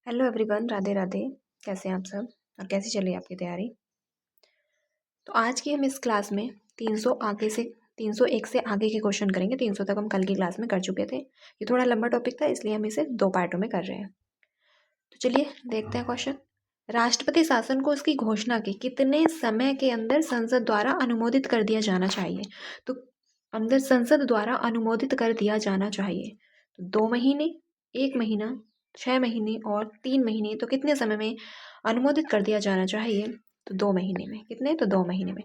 Hello everyone, Radhe Radhe. कैसे हैं आप सब और कैसी चल रही है आपकी तैयारी? तो आज की हम इस क्लास में 301 से आगे के क्वेश्चन करेंगे। 300 तक हम कल की क्लास में कर चुके थे। ये थोड़ा लंबा टॉपिक था, इसलिए हम इसे 2 पार्टों में कर रहे हैं। तो चलिए देखते हैं क्वेश्चन। राष्ट्रपति शासन को उसकी घोषणा के कितने समय के अंदर संसद द्वारा अनुमोदित कर दिया जाना चाहिए? तो अंदर संसद द्वारा अनुमोदित कर दिया जाना चाहिए। तो 2 महीने, 1 महीना, 6 महीने और 3 महीने। तो कितने समय में अनुमोदित कर दिया जाना चाहिए? तो 2 महीने में। कितने? तो 2 महीने में।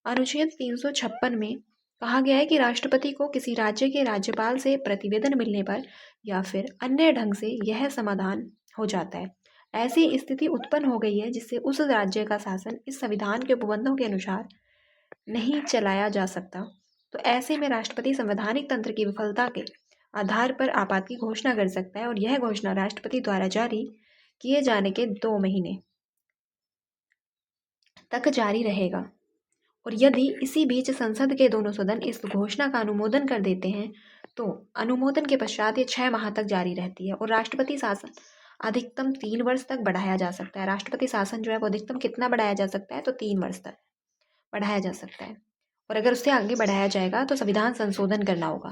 अनुच्छेद 356 में कहा गया है कि राष्ट्रपति को किसी राज्य के राज्यपाल से प्रतिवेदन मिलने पर या फिर अन्य ढंग से यह समाधान हो जाता है। ऐसी स्थिति उत्पन्न हो गई है जिससे उस राज्य का शासन इस संविधान के उपबंधों के अनुसार नहीं चलाया जा सकता। तो ऐसे में राष्ट्रपति संवैधानिक तंत्र की विफलता के आधार पर आपात की घोषणा कर सकता है और यह घोषणा राष्ट्रपति द्वारा जारी किए जाने के 2 महीने तक जारी रहेगा। और यदि इसी बीच संसद के दोनों सदन इस घोषणा का अनुमोदन कर देते हैं तो अनुमोदन के पश्चात ये 6 माह तक जारी रहती है। और राष्ट्रपति शासन अधिकतम 3 वर्ष तक बढ़ाया जा सकता है। राष्ट्रपति शासन जो है वो अधिकतम कितना बढ़ाया जा सकता है? तो 3 वर्ष तक बढ़ाया जा सकता है। और अगर उससे आगे बढ़ाया जाएगा तो संविधान संशोधन करना होगा।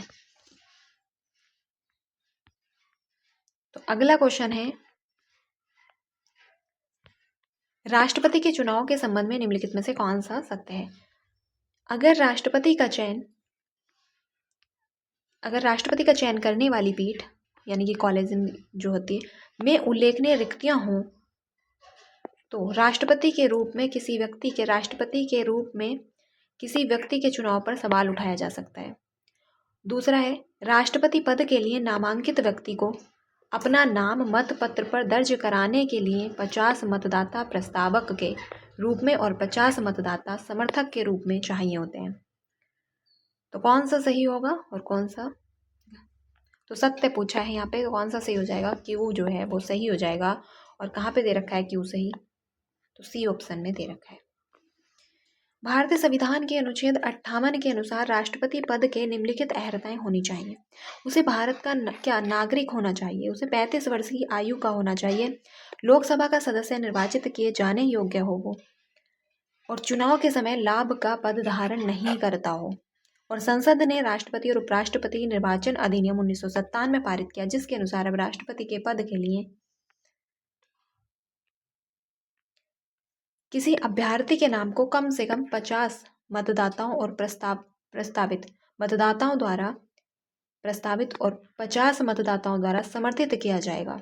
तो अगला क्वेश्चन है, राष्ट्रपति के चुनाव के संबंध में निम्नलिखित में से कौन सा सत्य है? अगर राष्ट्रपति का चयन करने वाली पीठ यानी कि कॉलेज जो होती है में उल्लेखनीय रिक्तियां हों तो राष्ट्रपति के रूप में किसी व्यक्ति के चुनाव पर सवाल उठाया जा सकता है। दूसरा है, राष्ट्रपति पद के लिए नामांकित व्यक्ति को अपना नाम मत पत्र पर दर्ज कराने के लिए 50 मतदाता प्रस्तावक के रूप में और 50 मतदाता समर्थक के रूप में चाहिए होते हैं। तो कौन सा सही होगा और कौन सा? तो सत्य पूछा है यहाँ पे, तो कौन सा सही हो जाएगा? क्यू जो है वो सही हो जाएगा। और कहाँ पे दे रखा है क्यू सही? तो सी ऑप्शन में दे रखा है। भारतीय संविधान के अनुच्छेद 58 के अनुसार राष्ट्रपति पद के निम्नलिखित अर्हताएं होनी चाहिए। उसे भारत का क्या नागरिक होना चाहिए, उसे 35 वर्ष की आयु का होना चाहिए, लोकसभा का सदस्य निर्वाचित किए जाने योग्य हो वो, और चुनाव के समय लाभ का पद धारण नहीं करता हो, और संसद ने राष्ट्रपति और उपराष्ट्रपति निर्वाचन अधिनियम 1957 में पारित किया जिसके अनुसार अब राष्ट्रपति के पद के लिए किसी अभ्यर्थी के नाम को कम से कम 50 मतदाताओं और प्रस्तावित मतदाताओं द्वारा 50 मतदाताओं द्वारा समर्थित किया जाएगा।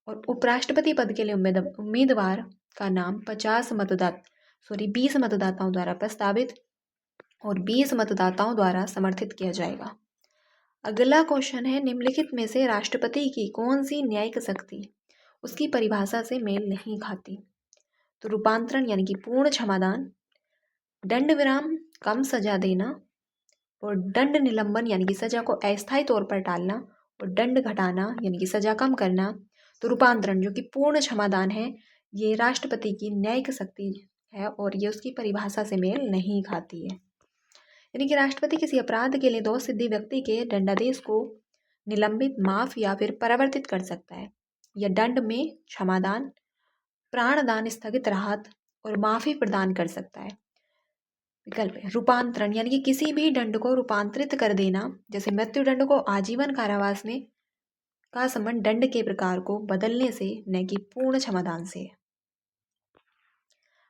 और उपराष्ट्रपति पद के लिए उम्मीदवार का नाम 20 मतदाताओं द्वारा प्रस्तावित और 20 मतदाताओं द्वारा समर्थित किया जाएगा। अगला क्वेश्चन है, निम्नलिखित में से राष्ट्रपति की कौन सी न्यायिक शक्ति उसकी परिभाषा से मेल नहीं खाती? तो रूपांतरण यानी कि पूर्ण क्षमादान, दंड विराम कम सजा देना, और दंड निलंबन यानी कि सजा को अस्थायी तौर पर टालना, और दंड घटाना यानी कि सजा कम करना। तो रूपांतरण जो कि पूर्ण क्षमादान है, ये राष्ट्रपति की न्यायिक शक्ति है और ये उसकी परिभाषा से मेल नहीं खाती है। यानी कि राष्ट्रपति किसी अपराध के लिए दोष सिद्धि व्यक्ति के दंडादेश को निलंबित, माफ या फिर परिवर्तित कर सकता है, या दंड में क्षमादान, प्राणदान, स्थगित राहत और माफी प्रदान कर सकता है। विकल्प है रूपांतरण यानी कि किसी भी दंड को रूपांतरित कर देना, जैसे मृत्यु दंड को आजीवन कारावास में का संबंध दंड के प्रकार को बदलने से न कि पूर्ण क्षमादान से।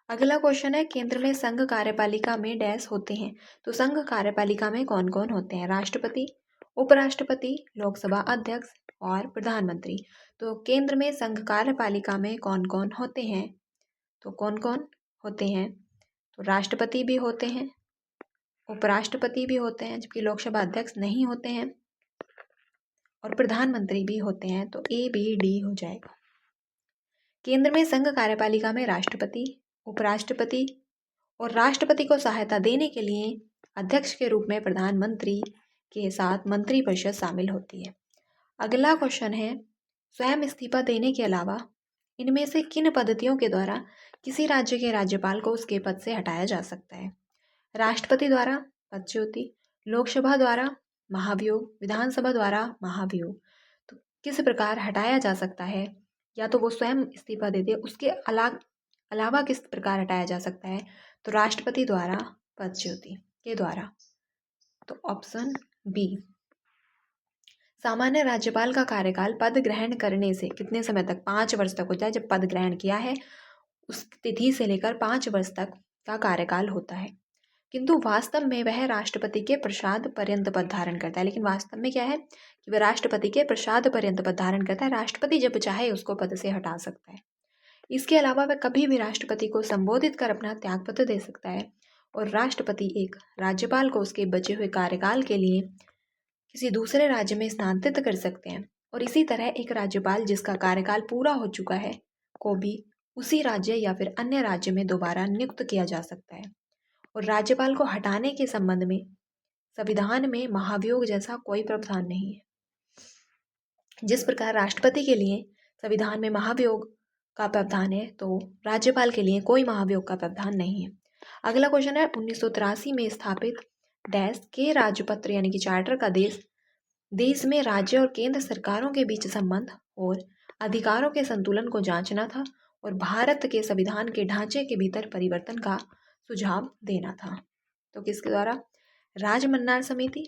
अगला क्वेश्चन है, केंद्र में संघ कार्यपालिका में डैश होते हैं। तो संघ कार्यपालिका में कौन कौन होते हैं? राष्ट्रपति, उपराष्ट्रपति, लोकसभा अध्यक्ष और प्रधानमंत्री। तो केंद्र में संघ कार्यपालिका में कौन कौन होते हैं? तो कौन कौन होते हैं? तो राष्ट्रपति भी होते हैं, उपराष्ट्रपति भी होते हैं, जबकि लोकसभा अध्यक्ष नहीं होते हैं, और प्रधानमंत्री भी होते हैं। तो ए बी डी हो जाएगा। केंद्र में संघ कार्यपालिका में राष्ट्रपति, उपराष्ट्रपति और राष्ट्रपति को सहायता देने के लिए अध्यक्ष के रूप में प्रधानमंत्री के साथ मंत्रिपरिषद शामिल होती है। अगला क्वेश्चन है, स्वयं इस्तीफा देने के अलावा इनमें से किन पद्धतियों के द्वारा किसी राज्य के राज्यपाल को उसके पद से हटाया जा सकता है? राष्ट्रपति द्वारा पदच्युति, लोकसभा द्वारा महाभियोग, विधानसभा द्वारा महाभियोग। तो किस प्रकार हटाया जा सकता है? या तो वो स्वयं इस्तीफा दे दे, उसके अलावा किस प्रकार हटाया जा सकता है, तो राष्ट्रपति द्वारा पदच्युति के द्वारा। तो ऑप्शन बी। सामान्य राज्यपाल का कार्यकाल पद ग्रहण करने से कितने समय तक, 5 वर्ष तक होता है। जब पद ग्रहण किया है उस तिथि से लेकर 5 वर्ष तक का कार्यकाल होता है, किंतु वास्तव में वह राष्ट्रपति के प्रसाद पर्यंत पद धारण करता है। लेकिन वास्तव में क्या है कि वह राष्ट्रपति के प्रसाद पर्यंत पद धारण करता है, राष्ट्रपति जब चाहे उसको पद से हटा सकता है। इसके अलावा वह कभी भी राष्ट्रपति को संबोधित कर अपना त्यागपत्र दे सकता है, और राष्ट्रपति एक राज्यपाल को उसके बचे हुए कार्यकाल के लिए किसी दूसरे राज्य में स्थानांतरित कर सकते हैं, और इसी तरह एक राज्यपाल जिसका कार्यकाल पूरा हो चुका है को भी उसी राज्य या फिर अन्य राज्य में दोबारा नियुक्त किया जा सकता है। और राज्यपाल को हटाने के संबंध में संविधान में महाभियोग जैसा कोई प्रावधान नहीं है। जिस प्रकार राष्ट्रपति के लिए संविधान में महाभियोग का प्रावधान है, तो राज्यपाल के लिए कोई महाभियोग का प्रावधान नहीं है। अगला क्वेश्चन है 1983 में स्थापित डैश के राजपत्र यानी कि चार्टर का देश में राज्य और केंद्र सरकारों के बीच संबंध और अधिकारों के संतुलन को जांचना था और भारत के संविधान के ढांचे के भीतर परिवर्तन का सुझाव देना था। तो किसके द्वारा, राजमन्नार समिति,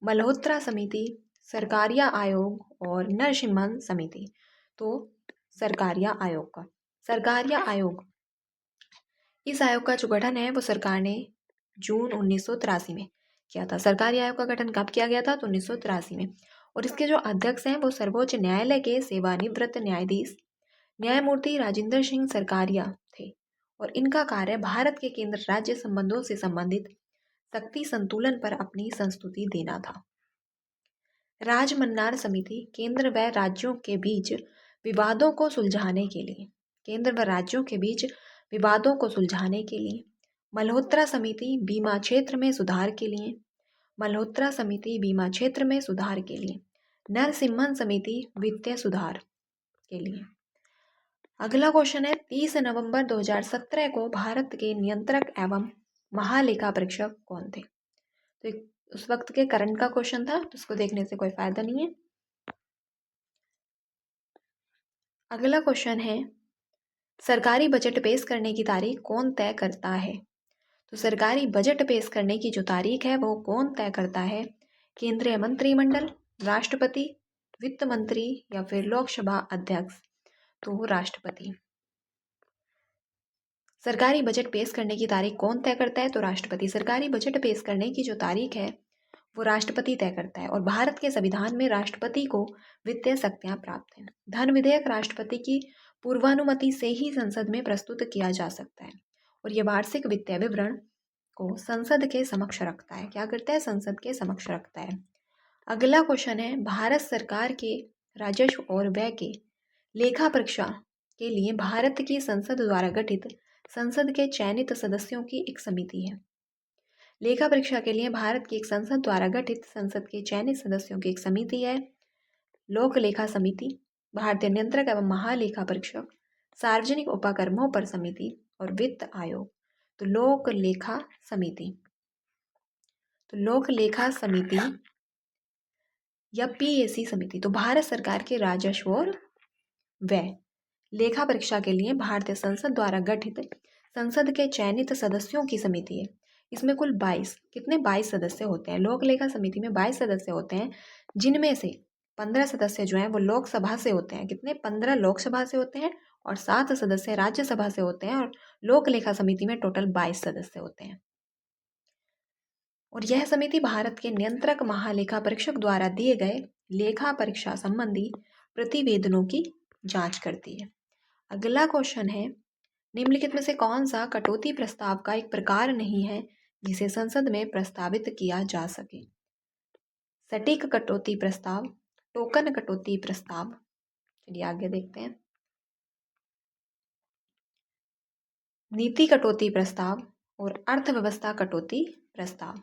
मल्होत्रा समिति, सरकारिया आयोग और नरसिम्हन समिति। तो सरकारिया आयोग का, सरकारिया आयोग, इस आयोग का जो गठन है वो सरकार ने जून 1983 में किया था। सरकारी आयोग का गठन कब किया गया था, तो 1983 में। और इसके जो अध्यक्ष हैं वो सर्वोच्च न्यायालय के सेवानिवृत्त न्यायाधीश न्यायमूर्ति राजेंद्र सिंह सरकारिया थे, और इनका कार्य भारत के केंद्र राज्य संबंधों से संबंधित शक्ति संतुलन पर अपनी संस्तुति देना था। राजमन्नार समिति केंद्र व राज्यों के बीच विवादों को सुलझाने के लिए, केंद्र व राज्यों के बीच विवादों को सुलझाने के लिए। मल्होत्रा समिति बीमा क्षेत्र में सुधार के लिए, मल्होत्रा समिति बीमा क्षेत्र में सुधार के लिए। नरसिम्हन समिति वित्तीय सुधार के लिए। अगला क्वेश्चन है 30 नवंबर 2017 को भारत के नियंत्रक एवं महालेखा परीक्षक कौन थे। तो उस वक्त के करंट का क्वेश्चन था, तो उसको देखने से कोई फायदा नहीं है। अगला क्वेश्चन है सरकारी बजट पेश करने की तारीख कौन तय करता है। तो सरकारी बजट पेश करने की जो तारीख है वो कौन तय करता है, केंद्रीय मंत्रिमंडल, राष्ट्रपति, वित्त मंत्री या फिर लोकसभा अध्यक्ष। तो राष्ट्रपति। सरकारी बजट पेश करने की तारीख कौन तय करता है, तो राष्ट्रपति। सरकारी बजट पेश करने की जो तारीख है वो राष्ट्रपति तय करता है, और भारत के संविधान में राष्ट्रपति को वित्तीय शक्तियां प्राप्त हैं। धन विधेयक राष्ट्रपति की पूर्वानुमति से ही संसद में प्रस्तुत किया जा सकता है, और यह वार्षिक वित्तीय विवरण को संसद के समक्ष रखता है। क्या करता है, संसद के समक्ष रखता है। अगला क्वेश्चन है भारत सरकार के राजस्व और व्यय के लेखा परीक्षा के लिए भारत की संसद द्वारा गठित संसद के चयनित सदस्यों की एक समिति है। लेखा परीक्षा के लिए भारत की एक संसद द्वारा गठित संसद के चयनित सदस्यों की एक समिति है लोक लेखा समिति, भारतीय नियंत्रक एवं महालेखा परीक्षक, सार्वजनिक उपक्रमों पर समिति और वित्त आयोग। तो लोक लेखा समिति, तो लोक लेखा समिति या पीएसी समिति। तो भारत सरकार के राजस्व और व्यय लेखा परीक्षा के लिए भारतीय संसद द्वारा गठित संसद के चयनित सदस्यों की समिति है। इसमें कुल 22 सदस्य होते हैं। लोक लेखा समिति में 22 सदस्य होते हैं, जिनमें से 15 सदस्य जो हैं वो लोकसभा से होते हैं। कितने, 15 लोकसभा से होते हैं और 7 सदस्य राज्यसभा से होते हैं, और लोक लेखा समिति में टोटल 22 सदस्य होते हैं। और यह समिति भारत के नियंत्रक महालेखा परीक्षक द्वारा दिए गए लेखा परीक्षा संबंधी प्रतिवेदनों की जांच करती है। अगला क्वेश्चन है निम्नलिखित में से कौन सा कटौती प्रस्ताव का एक प्रकार नहीं है जिसे संसद में प्रस्तावित किया जा सके। सटीक कटौती प्रस्ताव, टोकन कटौती प्रस्ताव। चलिए आगे देखते हैं। नीति कटौती प्रस्ताव और अर्थव्यवस्था कटौती प्रस्ताव।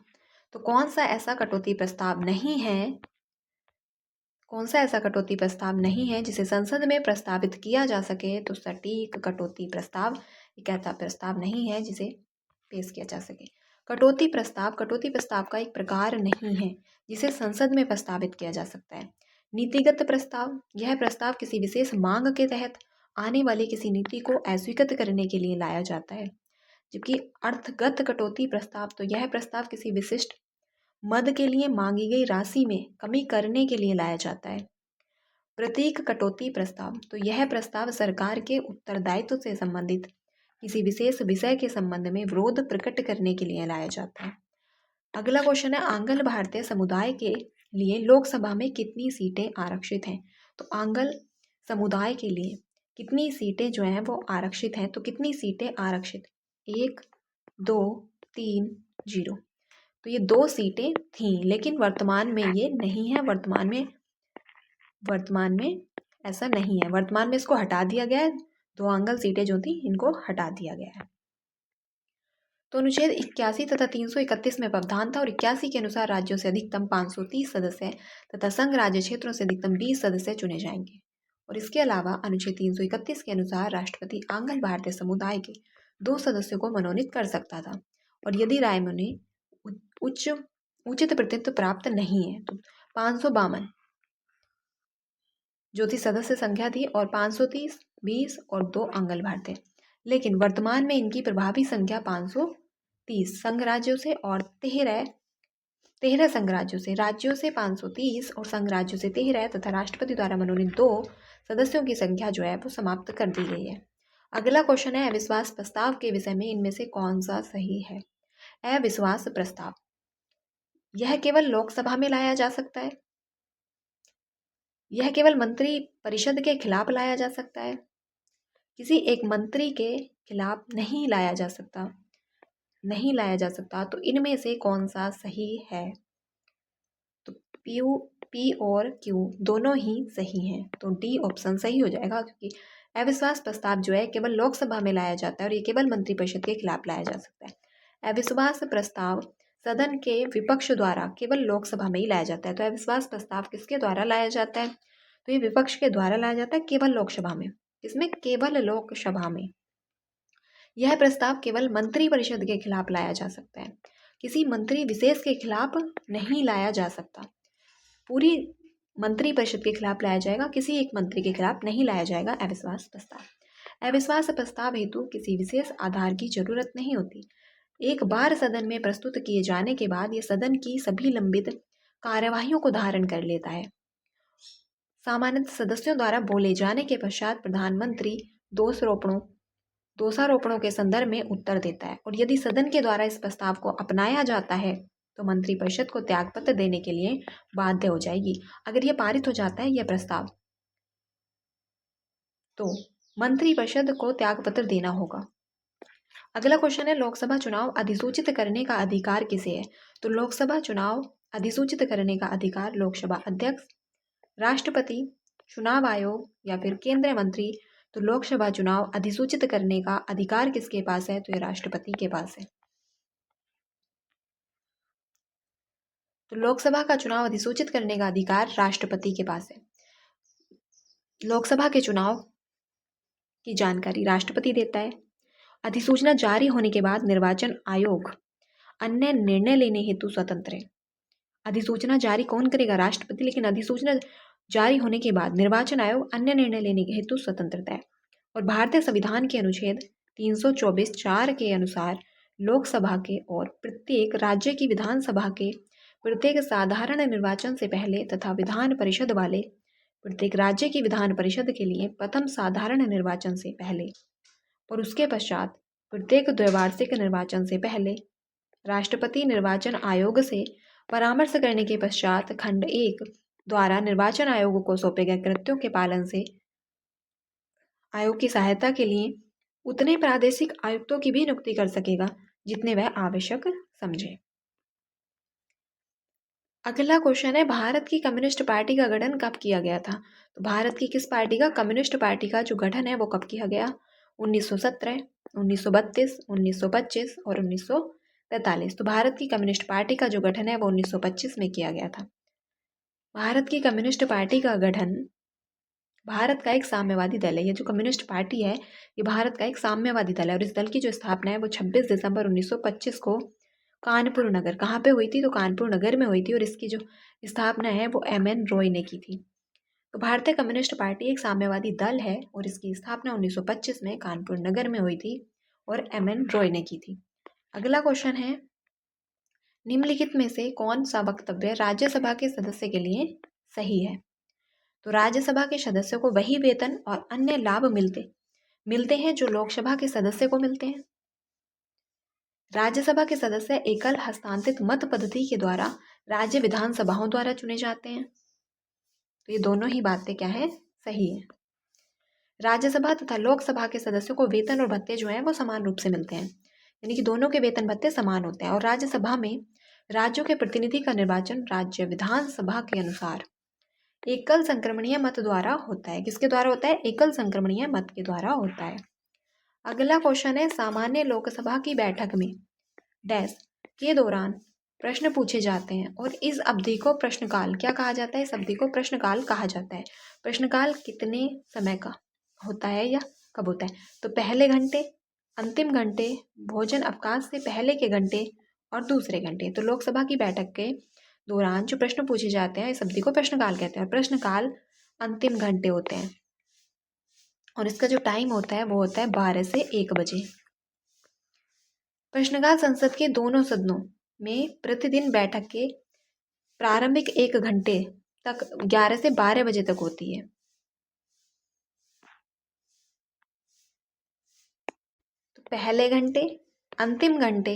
तो कौन सा ऐसा कटौती प्रस्ताव नहीं है, कौन सा ऐसा कटौती प्रस्ताव नहीं है जिसे संसद में प्रस्तावित किया जा सके। तो सटीक कटौती प्रस्ताव एक ऐसा प्रस्ताव नहीं है जिसे पेश किया जा सके। कटौती प्रस्ताव का एक प्रकार नहीं है जिसे संसद में प्रस्तावित किया जा सकता है। नीतिगत प्रस्ताव, यह प्रस्ताव किसी विशेष मांग के तहत आने वाली किसी नीति को अस्वीकृत करने के लिए लाया जाता है। जबकि अर्थगत कटौती प्रस्ताव, तो यह प्रस्ताव किसी विशिष्ट मद के लिए मांगी गई राशि में कमी करने के लिए लाया जाता है। प्रतीक कटौती प्रस्ताव, तो यह प्रस्ताव सरकार के उत्तरदायित्व से संबंधित किसी विशेष विषय के संबंध में विरोध प्रकट करने के लिए लाया जाता है। अगला क्वेश्चन है, आंग्ल भारतीय समुदाय के लिए लोकसभा में कितनी सीटें आरक्षित हैं? तो आंग्ल समुदाय के लिए कितनी सीटें जो हैं वो आरक्षित हैं? तो कितनी सीटें आरक्षित? 1, 2, 3, 0। तो ये 2 सीटें थीं, लेकिन वर्तमान में ये नहीं है। वर्तमान में ऐसा नहीं है। वर्तमान में इसको हटा दिया गया है। 2 आंग्ल सीटें जो थी इनको हटा दिया गया है। तो अनुच्छेद 81 तथा 331 में प्रावधान था और 81 के अनुसार राज्यों से अधिकतम 530 सदस्य तथा संघ राज्य क्षेत्रों से अधिकतम 20 सदस्य चुने जाएंगे। और इसके अलावा अनुच्छेद 331 के अनुसार राष्ट्रपति आंग्ल भारतीय समुदाय के 2 सदस्यों को मनोनीत कर सकता था, और यदि राय में उचित प्रतिनिधित्व प्राप्त नहीं है तो 552 जो थी सदस्य संख्या थी, और 530, 20 और 2 आंग्ल भारतीय। लेकिन वर्तमान में इनकी प्रभावी संख्या 530 संघ राज्यों से और 13 संघ राज्यों से 530 और संघ राज्यों से 13 तथा राष्ट्रपति द्वारा मनोनीत 2 सदस्यों की संख्या जो है वो समाप्त कर दी गई है। अगला क्वेश्चन है, अविश्वास प्रस्ताव के विषय में इनमें से कौन सा सही है? अविश्वास प्रस्ताव, यह केवल लोकसभा में लाया जा सकता है, यह केवल मंत्री परिषद के खिलाफ लाया जा सकता है, किसी एक मंत्री के खिलाफ नहीं लाया जा सकता। तो इनमें से कौन सा सही है? तो पी और क्यू दोनों ही सही हैं, तो डी ऑप्शन सही हो जाएगा, क्योंकि अविश्वास प्रस्ताव जो है केवल लोकसभा में लाया जाता है और ये केवल मंत्रिपरिषद के खिलाफ लाया जा सकता है। अविश्वास प्रस्ताव सदन के विपक्ष द्वारा केवल लोकसभा में ही लाया जाता है। तो अविश्वास प्रस्ताव किसके द्वारा लाया जाता है? तो ये विपक्ष के द्वारा लाया जाता है केवल लोकसभा में। इसमें केवल लोकसभा में यह प्रस्ताव केवल मंत्रिपरिषद के खिलाफ लाया जा सकता है, किसी मंत्री विशेष के खिलाफ नहीं लाया जा सकता। पूरी मंत्रिपरिषद के खिलाफ लाया जाएगा, किसी एक मंत्री के खिलाफ नहीं लाया जाएगा अविश्वास प्रस्ताव। अविश्वास प्रस्ताव हेतु किसी विशेष आधार की जरूरत नहीं होती। एक बार सदन में प्रस्तुत किए जाने के बाद यह सदन की सभी लंबित कार्यवाहियों को धारण कर लेता है। सामान्यतः सदस्यों द्वारा बोले जाने के पश्चात प्रधानमंत्री दोषारोपणों के संदर्भ में उत्तर देता है, और यदि सदन के द्वारा इस प्रस्ताव को अपनाया जाता है तो मंत्रिपरिषद को त्यागपत्र देने के लिए बाध्य हो जाएगी। अगर यह पारित हो जाता है यह प्रस्ताव, तो मंत्रिपरिषद को त्यागपत्र देना होगा। अगला क्वेश्चन है, लोकसभा चुनाव अधिसूचित करने का अधिकार किसे है? तो लोकसभा चुनाव अधिसूचित करने का अधिकार लोकसभा अध्यक्ष, राष्ट्रपति, चुनाव आयोग या फिर केंद्रीय मंत्री। तो लोकसभा चुनाव अधिसूचित करने का अधिकार किसके पास है? तो ये राष्ट्रपति के पास है। तो लोकसभा का चुनाव अधिसूचित करने का अधिकार राष्ट्रपति के पास है। लोकसभा के चुनाव की जानकारी राष्ट्रपति देता है। अधिसूचना जारी होने के बाद निर्वाचन आयोग अन्य निर्णय लेने हेतु स्वतंत्र है। अधिसूचना जारी कौन करेगा? राष्ट्रपति, लेकिन अधिसूचना जारी होने के बाद निर्वाचन आयोग अन्य निर्णय लेने के हेतु स्वतंत्रता है। और भारतीय संविधान के अनुच्छेद 324(4) के अनुसार लोकसभा के और प्रत्येक राज्य की विधानसभा के प्रत्येक साधारण निर्वाचन से पहले तथा विधान परिषद वाले प्रत्येक राज्य की विधान परिषद के लिए प्रथम साधारण निर्वाचन से पहले और उसके पश्चात प्रत्येक द्वैवार्षिक निर्वाचन से पहले राष्ट्रपति निर्वाचन आयोग से परामर्श करने के पश्चात खंड 1 द्वारा निर्वाचन आयोग को सौंपे गए कृत्यों के पालन से आयोग की सहायता के लिए उतने प्रादेशिक आयुक्तों की भी नियुक्ति कर सकेगा जितने वह आवश्यक समझे। अगला क्वेश्चन है, भारत की कम्युनिस्ट पार्टी का गठन कब किया गया था? तो भारत की किस पार्टी का, कम्युनिस्ट पार्टी का जो गठन है वो कब किया गया? 1917, 1932, 1925 और 1943। तो भारत की कम्युनिस्ट पार्टी का जो गठन है वो 1925 में किया गया था। भारत की कम्युनिस्ट पार्टी का गठन भारत का एक साम्यवादी दल है। ये जो कम्युनिस्ट पार्टी है ये भारत का एक साम्यवादी दल है, और इस दल की जो स्थापना है वो 26 दिसंबर 1925 को कानपुर नगर, कहाँ पे हुई थी? तो कानपुर नगर में हुई थी, और इसकी जो स्थापना है वो M.N. रॉय ने की थी। तो भारतीय कम्युनिस्ट पार्टी एक साम्यवादी दल है और इसकी स्थापना 1925 में कानपुर नगर में हुई थी और एम.एन. रॉय ने की थी। अगला क्वेश्चन है, निम्नलिखित में से कौन सा वक्तव्य राज्यसभा के सदस्य के लिए सही है? तो राज्यसभा के सदस्यों को वही वेतन और अन्य लाभ मिलते हैं जो लोकसभा के सदस्य को मिलते हैं। राज्यसभा के सदस्य एकल हस्तांतरित मत पद्धति के द्वारा राज्य विधानसभाओं द्वारा चुने जाते हैं। तो ये दोनों ही बातें क्या है, सही है। राज्यसभा तथा लोकसभा के सदस्यों को वेतन और भत्ते जो हैं वो समान रूप से मिलते हैं, यानी कि दोनों के वेतन भत्ते समान होते हैं। और राज्यसभा में राज्यों के प्रतिनिधि का निर्वाचन राज्य विधानसभा के अनुसार एकल संक्रमणीय मत द्वारा होता है। किसके द्वारा होता है? एकल संक्रमणीय मत के द्वारा होता है। अगला क्वेश्चन है, सामान्य लोकसभा की बैठक में डैश के दौरान प्रश्न पूछे जाते हैं और इस अवधि को प्रश्नकाल क्या कहा जाता है? इस अवधि को प्रश्नकाल कहा जाता है। प्रश्नकाल कितने समय का होता है या कब होता है? तो पहले घंटे, अंतिम घंटे, भोजन अवकाश से पहले के घंटे और दूसरे घंटे। तो लोकसभा की बैठक के दौरान जो प्रश्न पूछे जाते हैं इस अवधि को प्रश्नकाल कहते हैं और प्रश्नकाल अंतिम घंटे होते हैं और इसका जो टाइम होता है वो होता है 12 से 1 बजे। प्रश्नकाल संसद के दोनों सदनों में प्रतिदिन बैठक के प्रारंभिक 1 घंटे तक 11 से 12 बजे तक होती है। तो पहले घंटे, अंतिम घंटे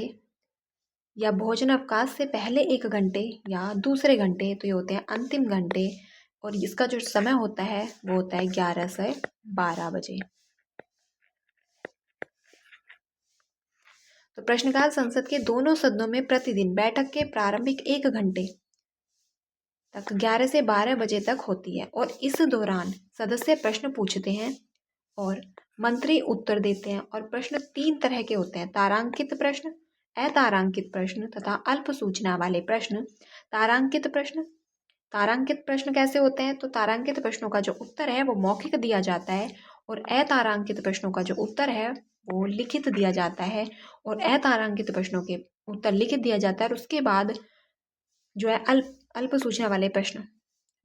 या भोजन अवकाश से पहले 1 घंटे या दूसरे घंटे, तो ये होते हैं अंतिम घंटे और इसका जो समय होता है वो होता है 11 से 12 बजे। तो प्रश्नकाल संसद के दोनों सदनों में प्रतिदिन बैठक के प्रारंभिक 1 घंटे तक 11 से 12 बजे तक होती है और इस दौरान सदस्य प्रश्न पूछते हैं और मंत्री उत्तर देते हैं। और प्रश्न 3 तरह के होते हैं, तारांकित प्रश्न, अतारांकित प्रश्न तथा अल्प सूचना वाले प्रश्न। तारांकित प्रश्न कैसे होते हैं? तो तारांकित प्रश्नों का जो उत्तर है वो मौखिक दिया जाता है और अतारांकित प्रश्नों का जो उत्तर है वो लिखित दिया जाता है। और अतारांकित प्रश्नों के उत्तर लिखित दिया जाता है और उसके बाद जो है अल्प सूचना वाले प्रश्न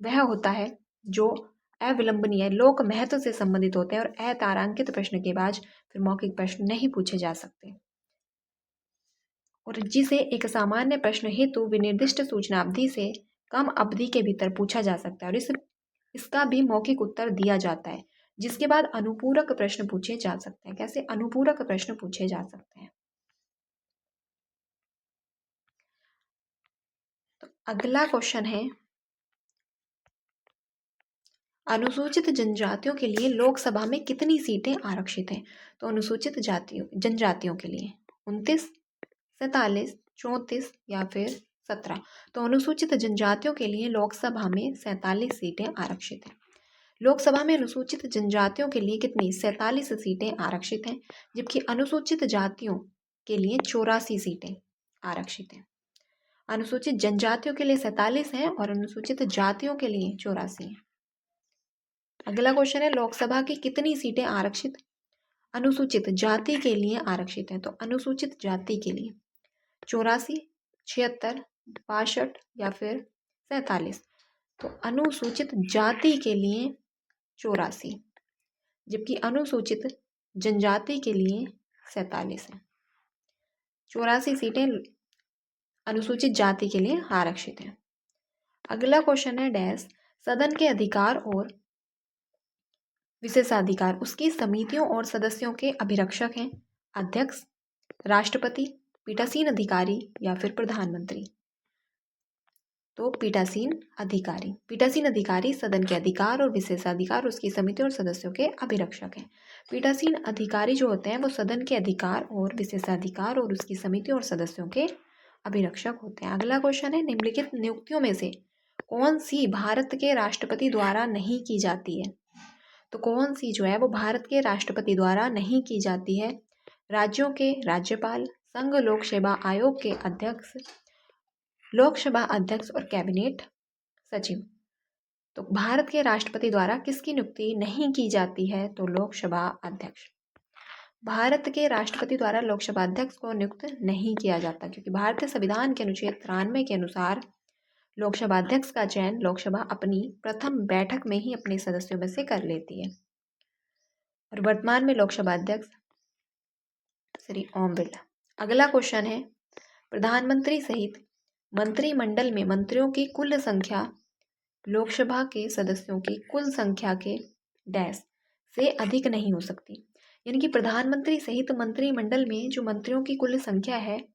वह होता है जो अविलंबनीय लोक महत्व से संबंधित होते हैं और अतारांकित प्रश्न के बाद फिर मौखिक प्रश्न नहीं पूछे जा सकते और जिसे एक सामान्य प्रश्न हेतु विनिर्दिष्ट सूचना अवधि से कम अवधि के भीतर पूछा जा सकता है और इसका भी मौखिक उत्तर दिया जाता है, जिसके बाद अनुपूरक प्रश्न पूछे जा सकते हैं। कैसे अनुपूरक प्रश्न पूछे जा सकते हैं? तो अगला क्वेश्चन है, अनुसूचित जनजातियों के लिए लोकसभा में कितनी सीटें आरक्षित हैं? तो अनुसूचित जनजातियों के लिए 29, 47, 34 या फिर 17। तो अनुसूचित जनजातियों के लिए लोकसभा में 47 सीटें आरक्षित हैं। लोकसभा में अनुसूचित जनजातियों के लिए कितनी? 47 सीटें आरक्षित हैं, जबकि अनुसूचित जातियों के लिए 84 सीटें आरक्षित हैं। अनुसूचित जनजातियों के लिए 47 हैं और अनुसूचित जातियों के लिए 84 हैं। अगला क्वेश्चन है, लोकसभा की कितनी सीटें आरक्षित अनुसूचित जाति के लिए आरक्षित हैं? तो अनुसूचित जाति के लिए 84, 76, 62 या फिर 47। तो अनुसूचित जाति के लिए 84, जबकि अनुसूचित जनजाति के लिए 47 है। 84 सीटें अनुसूचित जाति के लिए आरक्षित हैं। अगला क्वेश्चन है डैश सदन के अधिकार और विशेषाधिकार उसकी समितियों और सदस्यों के अभिरक्षक हैं अध्यक्ष, राष्ट्रपति, पीठासीन अधिकारी या फिर प्रधानमंत्री। तो पीठासीन अधिकारी सदन के अधिकार और विशेषाधिकार उसकी समिति और सदस्यों के अभिरक्षक हैं। पीठासीन अधिकारी जो होते हैं वो सदन के अधिकार और विशेषाधिकार और उसकी समिति और सदस्यों के अभिरक्षक होते हैं। अगला क्वेश्चन है, निम्नलिखित नियुक्तियों में से कौन सी भारत के राष्ट्रपति द्वारा नहीं की जाती है? तो कौन सी जो है वो भारत के राष्ट्रपति द्वारा नहीं की जाती है? राज्यों के राज्यपाल, संघ लोक सेवा आयोग के अध्यक्ष, लोकसभा अध्यक्ष और कैबिनेट सचिव। तो भारत के राष्ट्रपति द्वारा किसकी नियुक्ति नहीं की जाती है? तो लोकसभा अध्यक्ष। भारत के राष्ट्रपति द्वारा लोकसभा अध्यक्ष को नियुक्त नहीं किया जाता, क्योंकि भारतीय संविधान के अनुच्छेद 93 के अनुसार लोकसभा अध्यक्ष का चयन लोकसभा अपनी प्रथम बैठक में ही अपने सदस्यों में से कर लेती है। और वर्तमान में लोकसभा अध्यक्ष श्री ओम बिरला। अगला क्वेश्चन है, प्रधानमंत्री सहित मंत्रिमंडल में मंत्रियों की कुल संख्या लोकसभा के सदस्यों की कुल संख्या के डैश से अधिक नहीं हो सकती। यानी कि प्रधानमंत्री सहित मंत्रिमंडल में जो मंत्रियों की कुल संख्या है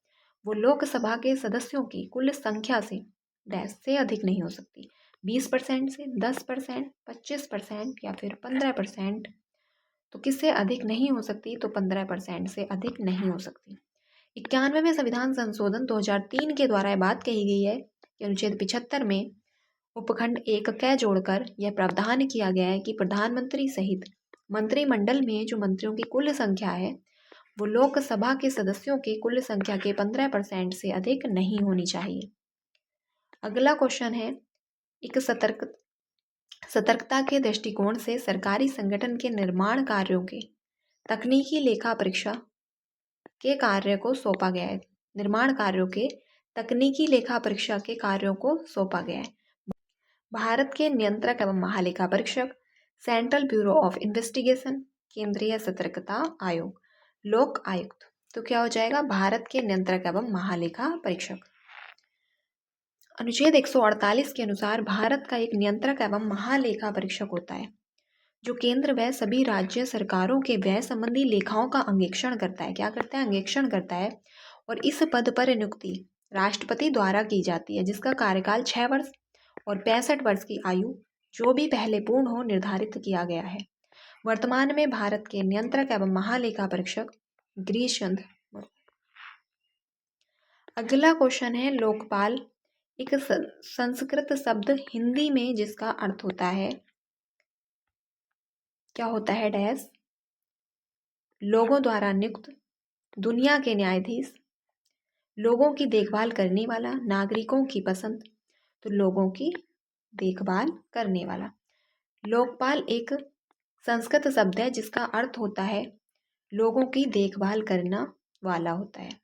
वो लोकसभा के सदस्यों की कुल संख्या से डैश से अधिक नहीं हो सकती। 20% से 10%, 25% या फिर 15%। तो किससे अधिक नहीं हो सकती? तो 15% से अधिक नहीं हो सकती। 91वें संविधान संशोधन 2003 के द्वारा यह बात कही गई है कि अनुच्छेद 75 में उपखंड 1 क जोड़कर यह प्रावधान किया गया है कि प्रधानमंत्री सहित मंत्रिमंडल में जो मंत्रियों की कुल संख्या है वो लोकसभा के सदस्यों की कुल संख्या के 15% से अधिक नहीं होनी चाहिए। अगला क्वेश्चन है, एक सतर्कता के दृष्टिकोण से सरकारी संगठन के निर्माण कार्यों के तकनीकी लेखा परीक्षा के कार्य को सौंपा गया है। निर्माण कार्यों के तकनीकी लेखा परीक्षा के कार्यों को सौंपा गया है भारत के नियंत्रक एवं महालेखा परीक्षक, सेंट्रल ब्यूरो ऑफ इन्वेस्टिगेशन, केंद्रीय सतर्कता आयोग, लोक आयुक्त। तो क्या हो जाएगा? भारत के नियंत्रक एवं महालेखा परीक्षक। अनुच्छेद 148 के अनुसार भारत का एक नियंत्रक एवं महालेखा परीक्षक होता है जो केंद्र व सभी राज्य सरकारों के व्यय संबंधी लेखाओं का अंगीक्षण करता है। क्या करता है? अंगीक्षण करता है। और इस पद पर नियुक्ति राष्ट्रपति द्वारा की जाती है जिसका कार्यकाल 6 वर्ष और 65 वर्ष की आयु जो भी पहले पूर्ण हो निर्धारित किया गया है। वर्तमान में भारत के नियंत्रक एवं महालेखा परीक्षक गिरीश चंद्र मुर्मू। अगला क्वेश्चन है, लोकपाल एक संस्कृत शब्द हिंदी में जिसका अर्थ होता है, क्या होता है? डैश लोगों द्वारा नियुक्त, दुनिया के न्यायाधीश, लोगों की देखभाल करने वाला, नागरिकों की पसंद। तो लोगों की देखभाल करने वाला। लोकपाल एक संस्कृत शब्द है जिसका अर्थ होता है लोगों की देखभाल करना वाला होता है।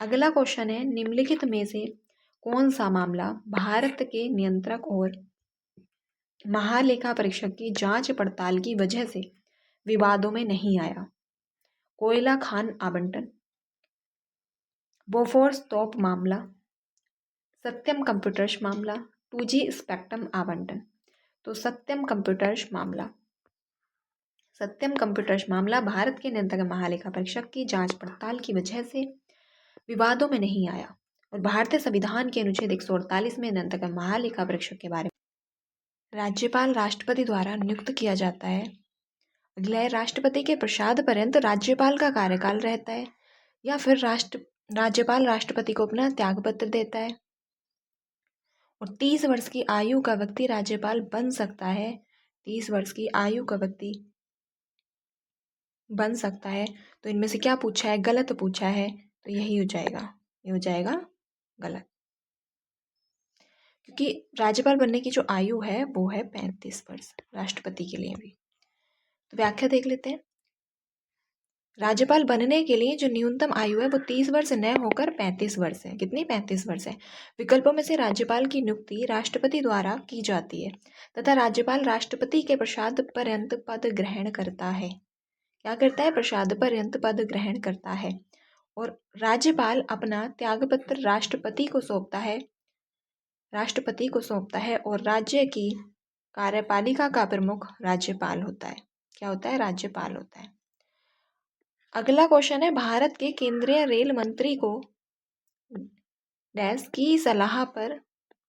अगला क्वेश्चन है, निम्नलिखित में से कौन सा मामला भारत के नियंत्रक और महालेखा परीक्षक की जांच पड़ताल की वजह से विवादों में नहीं आया? कोयला खान आवंटन, बोफोर्स तोप मामला, सत्यम कंप्यूटर्स मामला, 2G स्पेक्ट्रम आवंटन। तो सत्यम कंप्यूटर्स मामला भारत के नियंत्रक महालेखा परीक्षक की जांच पड़ताल की वजह से विवादों में नहीं आया और भारतीय संविधान के अनुच्छेद 148 में नियंत्रक महालेखा परीक्षक के बारे में राज्यपाल राष्ट्रपति द्वारा नियुक्त किया जाता है। अगला है, राष्ट्रपति के प्रसाद पर्यंत राज्यपाल का कार्यकाल रहता है या फिर राज्यपाल राष्ट्रपति को अपना त्यागपत्र देता है। और 30 वर्ष की आयु का व्यक्ति राज्यपाल बन सकता है। 30 वर्ष की आयु का व्यक्ति बन सकता है। तो इनमें से क्या पूछा है? गलत पूछा है। तो यही हो जाएगा, ये हो जाएगा गलत, क्योंकि राज्यपाल बनने की जो आयु है वो है 35 वर्ष राष्ट्रपति के लिए भी। तो व्याख्या देख लेते हैं। राज्यपाल बनने के लिए जो न्यूनतम आयु है वो 30 वर्ष न होकर 35 वर्ष है। कितनी? 35 वर्ष है। विकल्पों में से राज्यपाल की नियुक्ति राष्ट्रपति द्वारा की जाती है तथा राज्यपाल राष्ट्रपति के प्रसाद पर्यंत पद ग्रहण करता है। क्या करता है? प्रसाद पर्यंत पद ग्रहण करता है। और राज्यपाल अपना त्यागपत्र राष्ट्रपति को सौंपता है और राज्य की कार्यपालिका का प्रमुख राज्यपाल होता है। क्या होता है? राज्यपाल होता है। अगला क्वेश्चन है, भारत के केंद्रीय रेल मंत्री को डैश की सलाह पर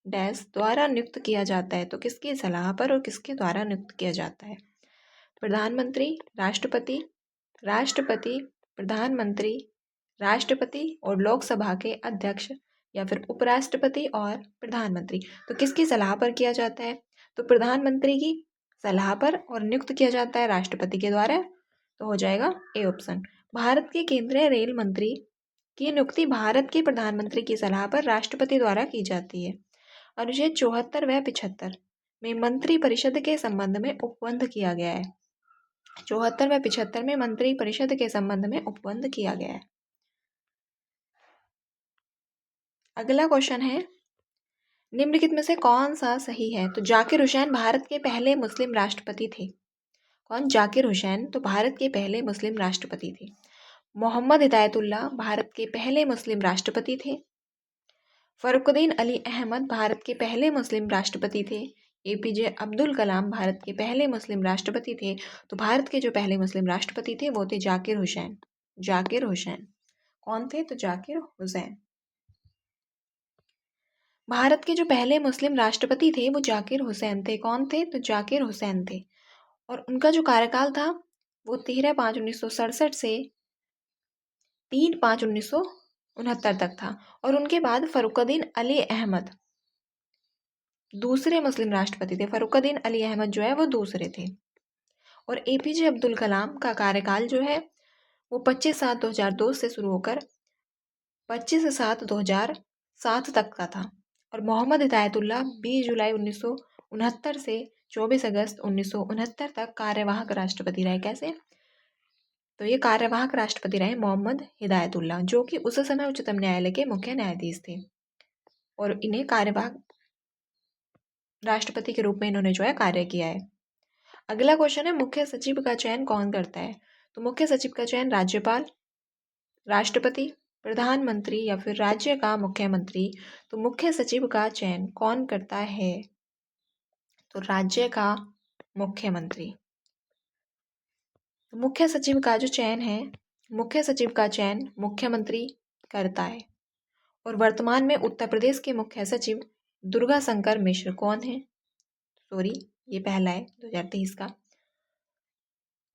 डैश द्वारा नियुक्त किया जाता है। तो किसकी सलाह पर और किसके द्वारा नियुक्त किया जाता है? प्रधानमंत्री, राष्ट्रपति, प्रधानमंत्री, राष्ट्रपति और लोकसभा के अध्यक्ष या फिर उपराष्ट्रपति और प्रधानमंत्री। तो किसकी सलाह पर किया जाता है? तो प्रधानमंत्री की सलाह पर और नियुक्त किया जाता है राष्ट्रपति के द्वारा। तो हो जाएगा ए ऑप्शन। भारत के केंद्रीय रेल मंत्री की नियुक्ति भारत के प्रधानमंत्री की सलाह पर राष्ट्रपति द्वारा की जाती है। अनुच्छेद 74 व 75 में मंत्री परिषद के संबंध में उपबंध किया गया है। 74 व 75 में मंत्री परिषद के संबंध में उपबंध किया गया है। अगला क्वेश्चन है, निम्नलिखित में से कौन सा सही है? तो जाकिर हुसैन भारत के पहले मुस्लिम राष्ट्रपति थे। कौन? जाकिर हुसैन तो भारत के पहले मुस्लिम राष्ट्रपति थे। मोहम्मद हिदायतुल्लाह भारत के पहले मुस्लिम राष्ट्रपति थे। फरुखुद्दीन अली अहमद भारत के पहले मुस्लिम राष्ट्रपति थे। एपीजे अब्दुल कलाम भारत के पहले मुस्लिम राष्ट्रपति थे। तो भारत के जो पहले मुस्लिम राष्ट्रपति थे वो थे जाकिर हुसैन। जाकिर हुसैन कौन थे? तो जाकिर हुसैन। भारत के जो पहले मुस्लिम राष्ट्रपति थे वो जाकिर हुसैन थे। कौन थे? तो जाकिर हुसैन थे। और उनका जो कार्यकाल था वो 13/5/1967 से 3/5/1969 तक था। और उनके बाद फरुखुद्दीन अली अहमद दूसरे मुस्लिम राष्ट्रपति थे। फरुखुद्दीन अली अहमद जो है वो दूसरे थे। और एपीजे अब्दुल कलाम का कार्यकाल जो है वो 25/7/2002 से शुरू होकर 25/7/2007 तक का था। और मोहम्मद हिदायतुल्लाह 20 जुलाई 1969 से 24 अगस्त 1969 तक कार्यवाहक राष्ट्रपति रहे। कैसे? तो ये कार्यवाहक राष्ट्रपति रहे मोहम्मद हिदायतुल्लाह, जो कि उस समय उच्चतम न्यायालय के मुख्य न्यायाधीश थे। और इन्हें कार्यवाहक राष्ट्रपति के रूप में इन्होंने जो है कार्य किया है। अगला क्वेश्चन है, मुख्य सचिव का चयन कौन करता है? तो मुख्य सचिव का चयन राज्यपाल, राष्ट्रपति, प्रधानमंत्री या फिर राज्य का मुख्यमंत्री। तो मुख्य सचिव का चयन कौन करता है? तो राज्य का मुख्यमंत्री। तो मुख्य सचिव का जो चयन है, मुख्य सचिव का चयन मुख्यमंत्री करता है। और वर्तमान में उत्तर प्रदेश के मुख्य सचिव दुर्गा शंकर मिश्र कौन है? सॉरी, ये पहला है 2023 का।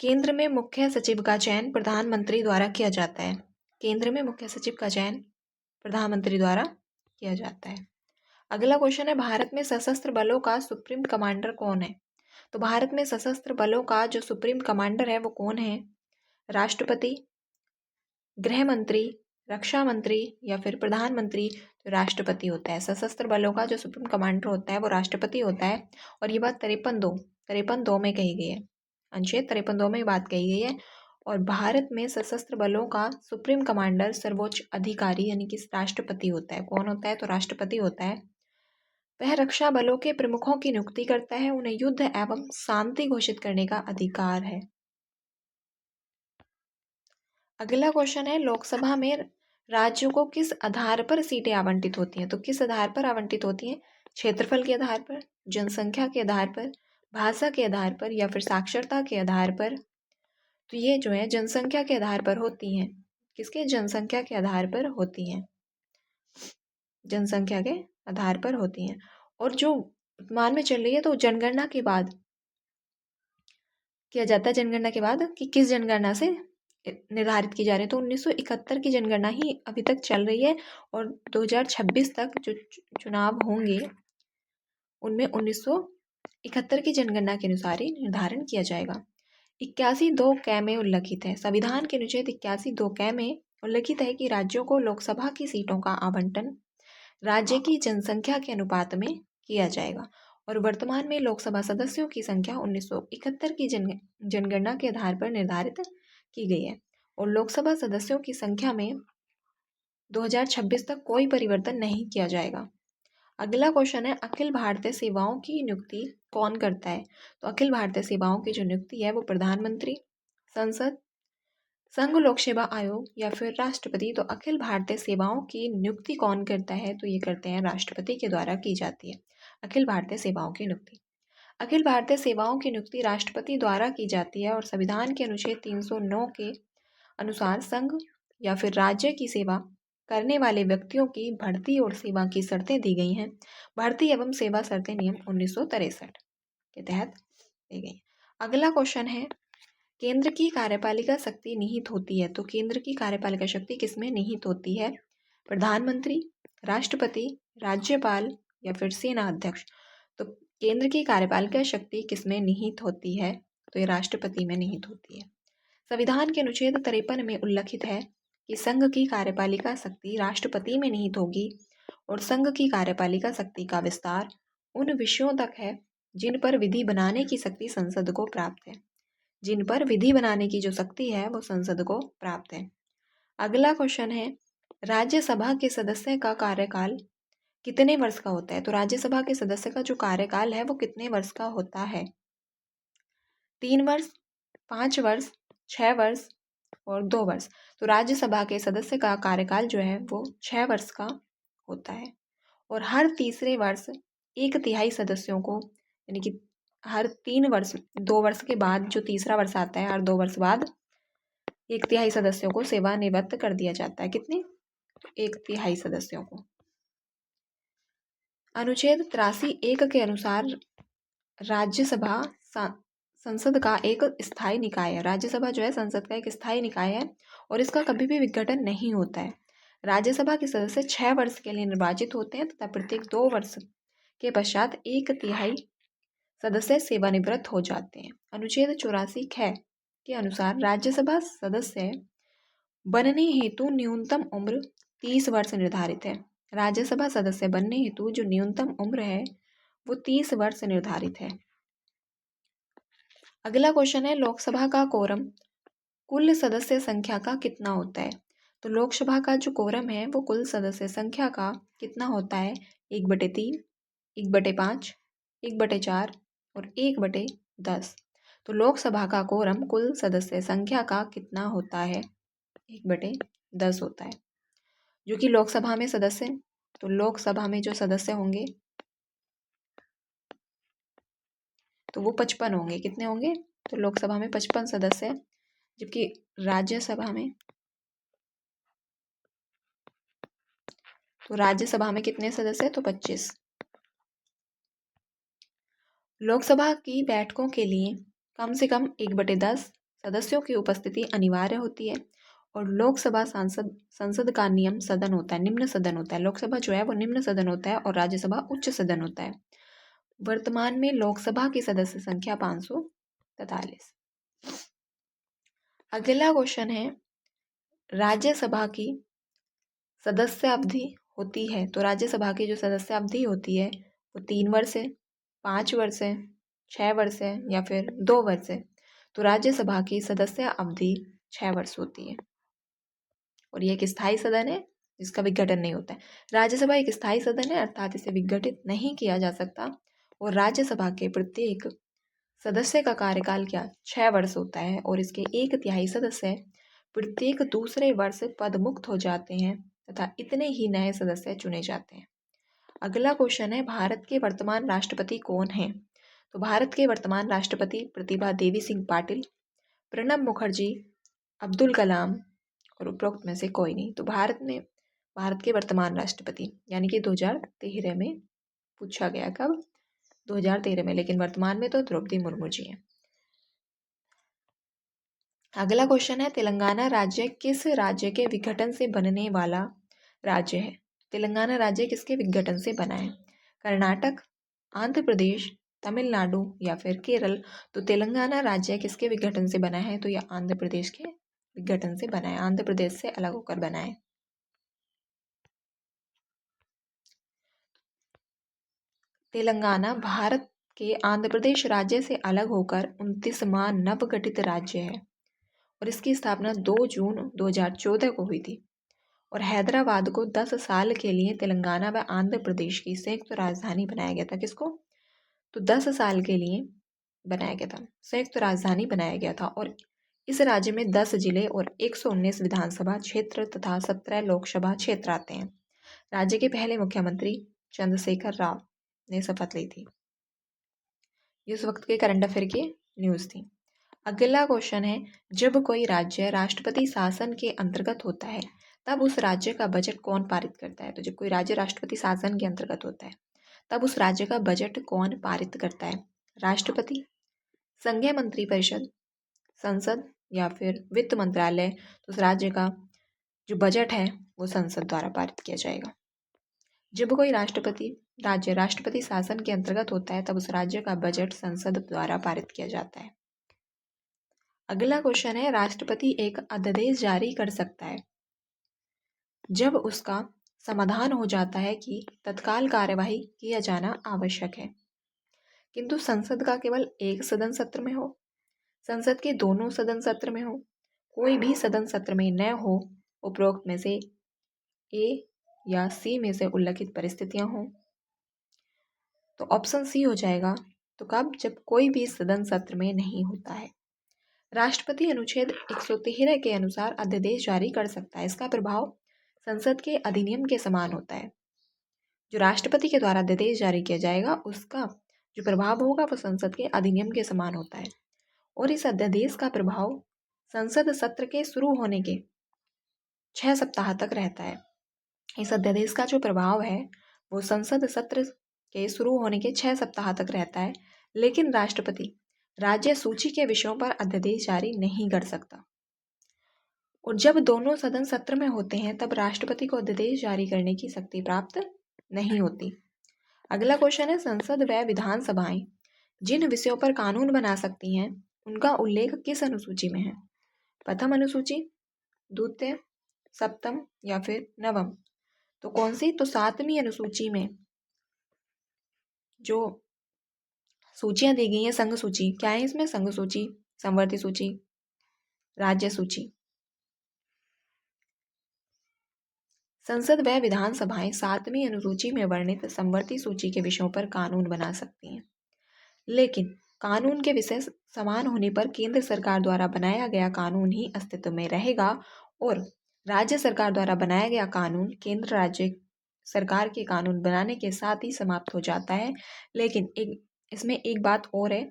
केंद्र में मुख्य सचिव का चयन प्रधानमंत्री द्वारा किया जाता है। केंद्र में मुख्य सचिव का चयन प्रधानमंत्री द्वारा किया जाता है। अगला क्वेश्चन है, भारत में सशस्त्र बलों का सुप्रीम कमांडर कौन है? तो भारत में सशस्त्र बलों का जो सुप्रीम कमांडर है वो कौन है? राष्ट्रपति, गृह मंत्री, रक्षा मंत्री या फिर प्रधानमंत्री? तो राष्ट्रपति होता है। सशस्त्र बलों का जो सुप्रीम कमांडर होता है वो राष्ट्रपति होता है। और ये बात 53(2) में कही गई है। अनुच्छेद 53(2) में बात कही गई है। और भारत में सशस्त्र बलों का सुप्रीम कमांडर सर्वोच्च अधिकारी यानी कि राष्ट्रपति होता है। कौन होता है? तो राष्ट्रपति होता है। वह रक्षा बलों के प्रमुखों की नियुक्ति करता है। उन्हें युद्ध एवं शांति घोषित करने का अधिकार है। अगला क्वेश्चन है, लोकसभा में राज्यों को किस आधार पर सीटें आवंटित होती हैं? तो किस आधार पर आवंटित होती हैं? क्षेत्रफल के आधार पर, जनसंख्या के आधार पर, भाषा के आधार पर या फिर साक्षरता के आधार पर? तो ये जो है जनसंख्या के आधार पर होती हैं। किसके? जनसंख्या के आधार पर होती हैं। जनसंख्या के आधार पर होती हैं। और जो वर्तमान में चल रही है तो जनगणना के बाद किया जाता है। जनगणना के बाद कि किस जनगणना से निर्धारित की जा रही है। तो 1971 की जनगणना ही अभी तक चल रही है। और 2026 तक जो चुनाव होंगे उनमें 1971 की जनगणना के अनुसार ही निर्धारण किया जाएगा। 81(2) में उल्लिखित है, संविधान के अनुच्छेद 81(2) में उल्लिखित है कि राज्यों को लोकसभा की सीटों का आवंटन राज्य की जनसंख्या के अनुपात में किया जाएगा। और वर्तमान में लोकसभा सदस्यों की संख्या 1971 की जनगणना के आधार पर निर्धारित की गई है। और लोकसभा सदस्यों की संख्या में 2026 तक कोई परिवर्तन नहीं किया जाएगा। अगला क्वेश्चन है, अखिल भारतीय सेवाओं की नियुक्ति कौन करता है? तो अखिल भारतीय सेवाओं की जो नियुक्ति है वो प्रधानमंत्री, संसद, संघ लोक सेवा आयोग या फिर राष्ट्रपति। तो अखिल भारतीय सेवाओं की नियुक्ति कौन करता है? तो ये करते हैं राष्ट्रपति के द्वारा की जाती है अखिल भारतीय सेवाओं की नियुक्ति। अखिल भारतीय सेवाओं की नियुक्ति राष्ट्रपति द्वारा की जाती है। और संविधान के अनुच्छेद 309 के अनुसार संघ या फिर राज्य की सेवा करने वाले व्यक्तियों की भर्ती और सेवा की शर्तें दी गई हैं। भर्ती एवं सेवा शर्तें नियम 1963 के तहत दी गई। अगला क्वेश्चन है, केंद्र की कार्यपालिका शक्ति निहित होती है। तो केंद्र की कार्यपालिका शक्ति किसमें निहित होती है? प्रधानमंत्री, राष्ट्रपति, राज्यपाल या फिर सेना अध्यक्ष। तो केंद्र की कार्यपालिका शक्ति किसमें निहित होती है? तो ये राष्ट्रपति में निहित होती है। संविधान के अनुच्छेद 53 में उल्लिखित है कि संघ की कार्यपालिका शक्ति राष्ट्रपति में निहित होगी। और संघ की कार्यपालिका शक्ति का विस्तार उन विषयों तक है जिन पर विधि बनाने की शक्ति संसद को प्राप्त है। जिन पर विधि बनाने की जो शक्ति है वो संसद को प्राप्त है। अगला क्वेश्चन है, राज्यसभा के सदस्य का कार्यकाल कितने वर्ष का होता है? तो राज्यसभा के सदस्य का जो कार्यकाल है वो कितने वर्ष का होता है? 3 वर्ष, 5 वर्ष, 6 वर्ष और 2 वर्ष। तो राज्यसभा के सदस्य का कार्यकाल जो है वो 6 वर्ष का होता है। और हर तीसरे वर्ष 1/3 सदस्यों को, यानी कि हर 3 वर्ष, 2 वर्ष के बाद जो तीसरा वर्ष आता है, हर 2 वर्ष बाद 1/3 सदस्यों को सेवानिवृत्त कर दिया जाता है। कितने? 1/3 सदस्यों को। अनुच्छेद 83(1) के अनुसार राज्यसभा संसद का एक स्थायी निकाय है। राज्यसभा जो है संसद का एक स्थायी निकाय है और इसका कभी भी विघटन नहीं होता है। राज्यसभा के सदस्य 6 वर्ष के लिए निर्वाचित होते हैं तथा प्रत्येक 2 वर्ष के पश्चात 1/3 सदस्य सेवानिवृत्त हो जाते हैं। अनुच्छेद 84 ख के अनुसार राज्यसभा सदस्य बनने हेतु न्यूनतम उम्र 30 वर्ष निर्धारित है। राज्यसभा सदस्य बनने हेतु जो न्यूनतम उम्र है वो 30 वर्ष निर्धारित है। अगला क्वेश्चन है, लोकसभा का कोरम कुल सदस्य संख्या का कितना होता है? तो लोकसभा का जो कोरम है वो कुल सदस्य संख्या का कितना होता है? 1/3, 1/5, 1/4 और 1/10। तो लोकसभा का कोरम कुल सदस्य संख्या का कितना होता है? 1/10 होता है। जो कि लोकसभा में सदस्य, तो लोकसभा में जो सदस्य होंगे तो वो 55 होंगे। कितने होंगे? तो लोकसभा में 55 सदस्य, जबकि राज्यसभा में कितने सदस्य? तो 25। लोकसभा की बैठकों के लिए कम से कम 1/10 सदस्यों की उपस्थिति अनिवार्य होती है और लोकसभा संसद का नियम सदन होता है, निम्न सदन होता है। लोकसभा जो है वो निम्न सदन होता है और राज्यसभा उच्च सदन होता है। वर्तमान में लोकसभा की सदस्य संख्या 543। अगला क्वेश्चन है, राज्यसभा की सदस्य अवधि होती है। तो राज्यसभा की जो सदस्य अवधि होती है वो 3 वर्ष है, 5 वर्ष है, 6 वर्ष है या फिर 2 वर्ष है। तो राज्यसभा की सदस्य अवधि 6 वर्ष होती है और ये एक स्थायी सदन है जिसका विघटन नहीं होता है। राज्यसभा एक स्थायी सदन है अर्थात इसे विघटित नहीं किया जा सकता और राज्यसभा के प्रत्येक सदस्य का कार्यकाल क्या? 6 वर्ष होता है और इसके 1/3 सदस्य प्रत्येक दूसरे वर्ष पद मुक्त हो जाते हैं तथा इतने ही नए सदस्य चुने जाते हैं। अगला क्वेश्चन है, भारत के वर्तमान राष्ट्रपति कौन हैं? तो भारत के वर्तमान राष्ट्रपति प्रतिभा देवी सिंह पाटिल, प्रणब मुखर्जी, अब्दुल कलाम और उपरोक्त में से कोई नहीं। तो भारत के वर्तमान राष्ट्रपति, यानी कि 2013 में पूछा गया। कब? 2013 में, लेकिन वर्तमान में तो द्रौपदी मुर्मू जी हैं। अगला क्वेश्चन है, तेलंगाना राज्य किस राज्य के विघटन से बनने वाला राज्य है? तेलंगाना राज्य किसके विघटन से बना है? कर्नाटक, आंध्र प्रदेश, तमिलनाडु या फिर केरल। तो तेलंगाना राज्य किसके विघटन से बना है? तो यह आंध्र प्रदेश के विघटन से बना है, आंध्र प्रदेश से अलग होकर बना है। तेलंगाना भारत के आंध्र प्रदेश राज्य से अलग होकर 29वां नवगठित राज्य है और इसकी स्थापना 2 जून 2014 को हुई थी और हैदराबाद को 10 साल के लिए तेलंगाना व आंध्र प्रदेश की संयुक्त राजधानी बनाया गया था। किसको? तो 10 साल के लिए बनाया गया था, संयुक्त राजधानी बनाया गया था और इस राज्य में 10 जिले और 119 विधानसभा क्षेत्र तथा 17 लोकसभा क्षेत्र आते हैं। राज्य के पहले मुख्यमंत्री चंद्रशेखर राव ने शपथ ली थी। ये उस वक्त के करंट अफेयर की न्यूज़ थी। अगला क्वेश्चन है, जब कोई राज्य राष्ट्रपति शासन के अंतर्गत होता है तब उस राज्य का बजट कौन पारित करता है? तो जब कोई राज्य राष्ट्रपति शासन के अंतर्गत होता है तब उस राज्य का बजट कौन पारित करता है? राष्ट्रपति, संघीय मंत्रिपरिषद, संसद या फिर वित्त मंत्रालय। तो उस राज्य का जो बजट है वो संसद द्वारा पारित किया जाएगा। जब कोई राज्य राष्ट्रपति शासन के अंतर्गत होता है तब उस राज्य का बजट संसद द्वारा पारित किया जाता है। अगला क्वेश्चन है, राष्ट्रपति एक अध्यादेश जारी कर सकता है जब उसका समाधान हो जाता है कि तत्काल कार्यवाही किया जाना आवश्यक है, किंतु संसद का केवल एक सदन सत्र में हो, संसद के दोनों सदन सत्र में हो, कोई भी सदन सत्र में न हो, उपरोक्त में से ए, या सी में से उल्लिखित परिस्थितियां हों। तो ऑप्शन सी हो जाएगा। तो कब? जब कोई भी सदन सत्र में नहीं होता है। राष्ट्रपति अनुच्छेद 113 के अनुसार अध्यादेश जारी कर सकता है। इसका प्रभाव संसद के अधिनियम के समान होता है। जो राष्ट्रपति के द्वारा अध्यादेश जारी किया जाएगा उसका जो प्रभाव होगा वो संसद के अधिनियम के समान होता है और इस अध्यादेश का प्रभाव संसद सत्र के शुरू होने के 6 सप्ताह तक रहता है। इस अध्यादेश का जो प्रभाव है वो संसद सत्र के शुरू होने के 6 सप्ताह तक रहता है, लेकिन राष्ट्रपति राज्य सूची के विषयों पर अध्यादेश जारी नहीं कर सकता। और जब दोनों सदन सत्र में होते हैं तब राष्ट्रपति को अध्यादेश जारी करने की शक्ति प्राप्त नहीं होती। अगला क्वेश्चन है, संसद व विधानसभाएं जिन विषयों पर कानून बना सकती हैं उनका उल्लेख किस अनुसूची में है? प्रथम अनुसूची, द्वितीय, सप्तम या फिर नवम? तो कौन सी? तो 7वीं अनुसूची में जो सूचियां दी गई हैं, संघ सूची, क्या है इसमें? संघ सूची, समवर्ती सूची, राज्य सूची। संसद व विधानसभाएं 7वीं अनुसूची में वर्णित समवर्ती सूची के विषयों पर कानून बना सकती हैं, लेकिन कानून के विषय समान होने पर केंद्र सरकार द्वारा बनाया गया कानून ही अस्तित्व में रहेगा और राज्य सरकार द्वारा बनाया गया कानून केंद्र राज्य सरकार के कानून बनाने के साथ ही समाप्त हो जाता है। लेकिन इसमें एक बात और है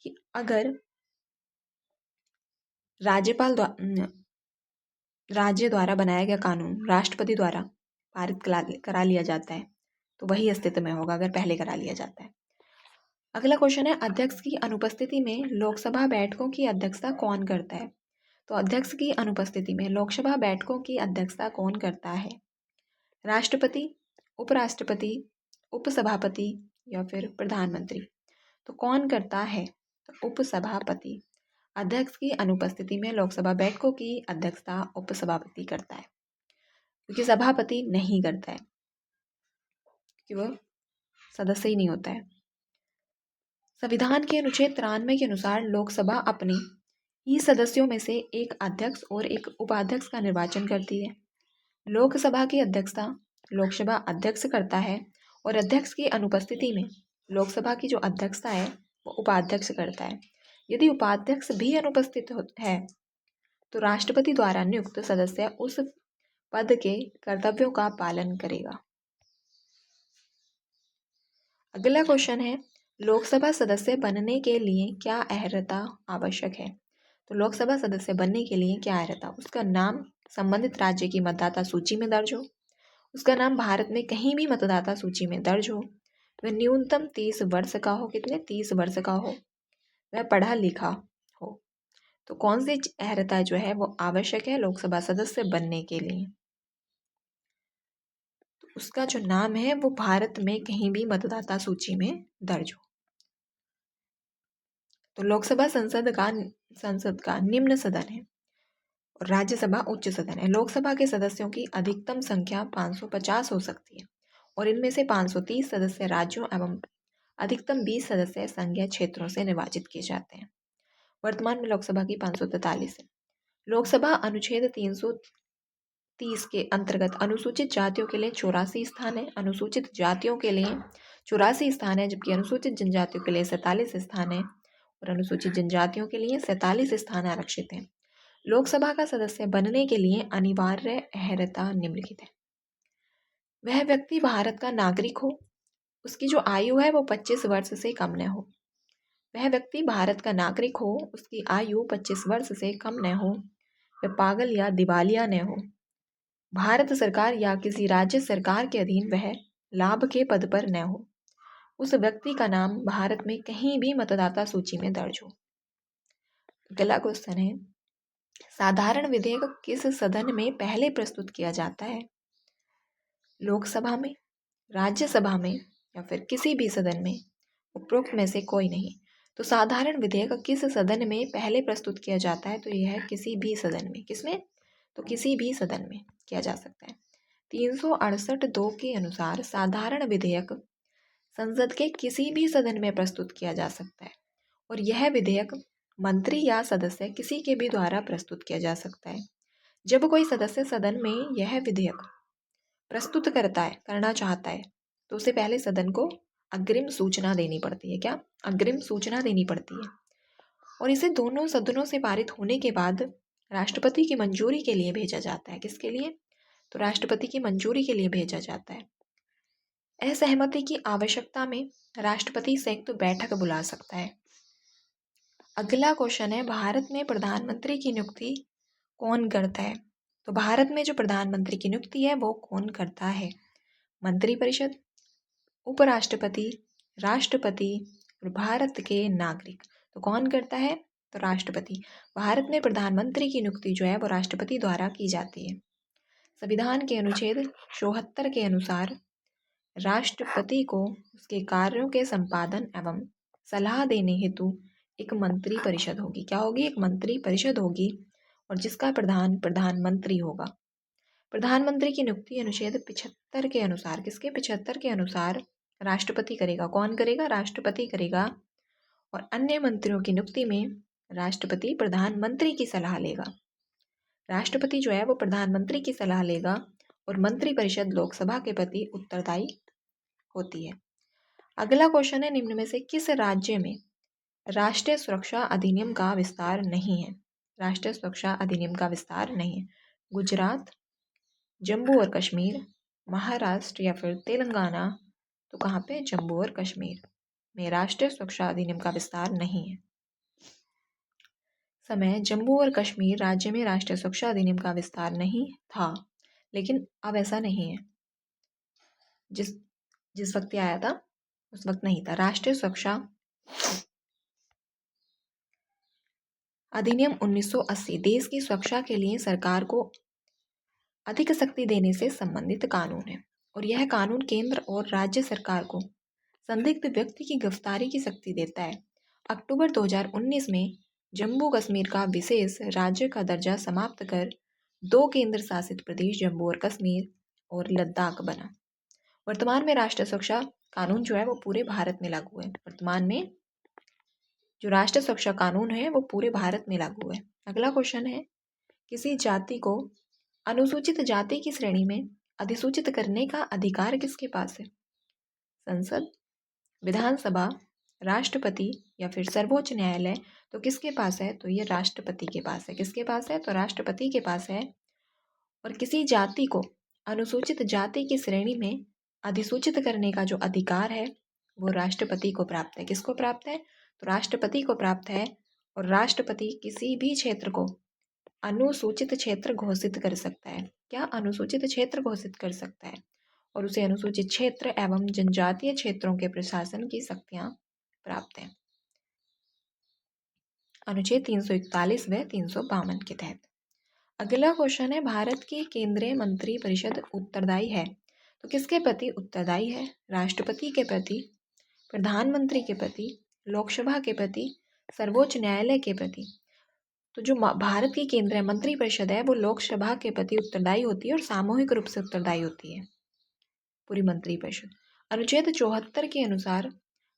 कि अगर राज्य द्वारा बनाया गया कानून राष्ट्रपति द्वारा पारित करा लिया जाता है तो वही अस्तित्व में होगा अगर पहले करा लिया जाता है। अगला क्वेश्चन है, अध्यक्ष की अनुपस्थिति में लोकसभा बैठकों की अध्यक्षता कौन करता है? तो अध्यक्ष की अनुपस्थिति में लोकसभा बैठकों की अध्यक्षता कौन करता है? राष्ट्रपति, उपराष्ट्रपति, उपसभापति या फिर प्रधानमंत्री? तो कौन करता है? तो उपसभापति। अध्यक्ष की अनुपस्थिति में लोकसभा बैठकों की अध्यक्षता उपसभापति करता है, क्योंकि सभापति नहीं करता है, क्योंकि वह सदस्य ही नहीं होता है। संविधान के अनुच्छेद 93 के अनुसार लोकसभा अपने ही सदस्यों में से एक अध्यक्ष और एक उपाध्यक्ष का निर्वाचन करती है। लोकसभा की अध्यक्षता लोकसभा अध्यक्ष करता है और अध्यक्ष की अनुपस्थिति में लोकसभा की जो अध्यक्षता है वो उपाध्यक्ष करता है। यदि उपाध्यक्ष भी अनुपस्थित है तो राष्ट्रपति द्वारा नियुक्त सदस्य उस पद के कर्तव्यों का पालन करेगा। अगला क्वेश्चन है, लोकसभा सदस्य बनने के लिए क्या अर्हता आवश्यक है? तो लोकसभा सदस्य बनने के लिए क्या अर्हता? उसका नाम संबंधित राज्य की मतदाता सूची में दर्ज हो, उसका नाम भारत में कहीं भी मतदाता सूची में दर्ज हो, वह न्यूनतम 30 वर्ष का हो। कितने? 30 वर्ष का हो। वह पढ़ा लिखा हो। तो कौन सी अर्हता जो है वो आवश्यक है लोकसभा सदस्य बनने के लिए? तो उसका जो नाम है वो भारत में कहीं भी मतदाता सूची में दर्ज हो। तो लोकसभा संसद का निम्न सदन है और राज्यसभा उच्च सदन है। लोकसभा के सदस्यों की अधिकतम संख्या 550 हो सकती है और इनमें से 530 सदस्य राज्यों एवं अधिकतम 20 सदस्य संघीय क्षेत्रों से निर्वाचित किए जाते हैं। वर्तमान में लोकसभा की 543 है। लोकसभा अनुच्छेद 330 के अंतर्गत अनुसूचित जातियों के लिए 84 स्थान है, अनुसूचित जातियों के लिए 84 स्थान है, जबकि अनुसूचित जनजातियों के लिए 47 स्थान है और अनुसूचित जनजातियों के लिए 47 स्थान आरक्षित हैं। लोकसभा का सदस्य बनने के लिए अनिवार्य अर्हता निम्नलिखित है। वह व्यक्ति भारत का नागरिक हो, उसकी जो आयु है वो 25 वर्ष से कम न हो। वह व्यक्ति भारत का नागरिक हो, उसकी आयु 25 वर्ष से कम न हो, वह पागल या दिवालिया न हो, भारत सरकार या किसी राज्य सरकार के अधीन वह लाभ के पद पर न हो, उस व्यक्ति का नाम भारत में कहीं भी मतदाता सूची में दर्ज हो। अगला क्वेश्चन है, साधारण विधेयक किस सदन में पहले प्रस्तुत किया जाता है? लोकसभा में, राज्यसभा में या फिर किसी भी सदन में? उपरोक्त में से कोई नहीं। तो साधारण विधेयक किस सदन में पहले प्रस्तुत किया जाता है? तो यह है किसी भी सदन में। किसमें? तो किसी भी सदन में किया जा सकता है। 368(2) के अनुसार साधारण विधेयक संसद के किसी भी सदन में प्रस्तुत किया जा सकता है और यह विधेयक मंत्री या सदस्य किसी के भी द्वारा प्रस्तुत किया जा सकता है। जब कोई सदस्य सदन में यह विधेयक प्रस्तुत करना चाहता है तो उसे पहले सदन को अग्रिम सूचना देनी पड़ती है। क्या? अग्रिम सूचना देनी पड़ती है। और इसे दोनों सदनों से पारित होने के बाद राष्ट्रपति की मंजूरी के लिए भेजा जाता है। किसके लिए? तो राष्ट्रपति की मंजूरी के लिए भेजा जाता है। असहमति की आवश्यकता में राष्ट्रपति संयुक्त बैठक बुला सकता है। अगला क्वेश्चन है, भारत में प्रधानमंत्री की नियुक्ति कौन करता है? तो भारत में जो प्रधानमंत्री की नियुक्ति है वो कौन करता है? मंत्रिपरिषद, उपराष्ट्रपति, राष्ट्रपति और भारत के नागरिक। तो कौन करता है? तो राष्ट्रपति। भारत में प्रधानमंत्री की नियुक्ति जो है वो राष्ट्रपति द्वारा की जाती है। संविधान के अनुच्छेद 74 के अनुसार राष्ट्रपति को उसके कार्यों के संपादन एवं सलाह देने हेतु एक मंत्री परिषद होगी। क्या होगी? एक मंत्री परिषद होगी और जिसका प्रधान प्रधानमंत्री होगा। प्रधानमंत्री की नियुक्ति अनुच्छेद 75 के अनुसार, किसके? 75 के अनुसार राष्ट्रपति करेगा। कौन करेगा? राष्ट्रपति करेगा। और अन्य मंत्रियों की नियुक्ति में राष्ट्रपति प्रधानमंत्री की सलाह लेगा। राष्ट्रपति जो है वो प्रधानमंत्री की सलाह लेगा और मंत्रिपरिषद लोकसभा के प्रति उत्तरदायी होती है। अगला क्वेश्चन है, निम्न में से किस राज्य में राष्ट्रीय सुरक्षा अधिनियम का विस्तार नहीं है? राष्ट्रीय सुरक्षा अधिनियम का विस्तार नहीं है। गुजरात, जम्मू और कश्मीर, महाराष्ट्र या फिर तेलंगाना। तो कहाँ पे? जम्मू और कश्मीर में राष्ट्रीय सुरक्षा अधिनियम का विस्तार नहीं है। समय, जम्मू और कश्मीर राज्य में राष्ट्रीय सुरक्षा अधिनियम का विस्तार नहीं था, लेकिन अब ऐसा नहीं है। जिस वक्त ये आया था उस वक्त नहीं था। राष्ट्रीय सुरक्षा अधिनियम 1980 देश की सुरक्षा के लिए सरकार को अधिक शक्ति देने से संबंधित कानून है और यह कानून केंद्र और राज्य सरकार को संदिग्ध व्यक्ति की गिरफ्तारी की शक्ति देता है। अक्टूबर 2019 में जम्मू कश्मीर का विशेष राज्य का दर्जा समाप्त कर 2 केंद्र शासित प्रदेश जम्मू और कश्मीर और लद्दाख बना। वर्तमान में राष्ट्रीय सुरक्षा कानून जो है वो पूरे भारत में लागू है। वर्तमान में जो राष्ट्रीय सुरक्षा कानून है वो पूरे भारत में लागू है। अगला क्वेश्चन है, किसी जाति को अनुसूचित जाति की श्रेणी में अधिसूचित करने का अधिकार किसके पास है? संसद, विधानसभा, राष्ट्रपति या फिर सर्वोच्च न्यायालय। तो किसके पास है? तो ये राष्ट्रपति के पास है। किसके पास है? तो राष्ट्रपति के पास है। और किसी जाति को अनुसूचित जाति की श्रेणी में अधिसूचित करने का जो अधिकार है वो राष्ट्रपति को प्राप्त है। किसको प्राप्त है? तो राष्ट्रपति को प्राप्त है। और राष्ट्रपति किसी भी क्षेत्र को अनुसूचित क्षेत्र घोषित कर सकता है। क्या? अनुसूचित क्षेत्र घोषित कर सकता है और उसे अनुसूचित क्षेत्र एवं जनजातीय क्षेत्रों के प्रशासन की शक्तियां प्राप्त हैं अनुच्छेद 341 व 352 के तहत। अगला क्वेश्चन है, भारत की केंद्रीय मंत्री परिषद उत्तरदायी है। तो किसके प्रति उत्तरदायी है? राष्ट्रपति के प्रति, प्रधानमंत्री के प्रति, लोकसभा के प्रति, सर्वोच्च न्यायालय के प्रति। तो जो भारत की केंद्रीय मंत्री परिषद है वो लोकसभा के प्रति उत्तरदायी होती है और सामूहिक रूप से उत्तरदायी होती है पूरी मंत्री परिषद। अनुच्छेद 74 के अनुसार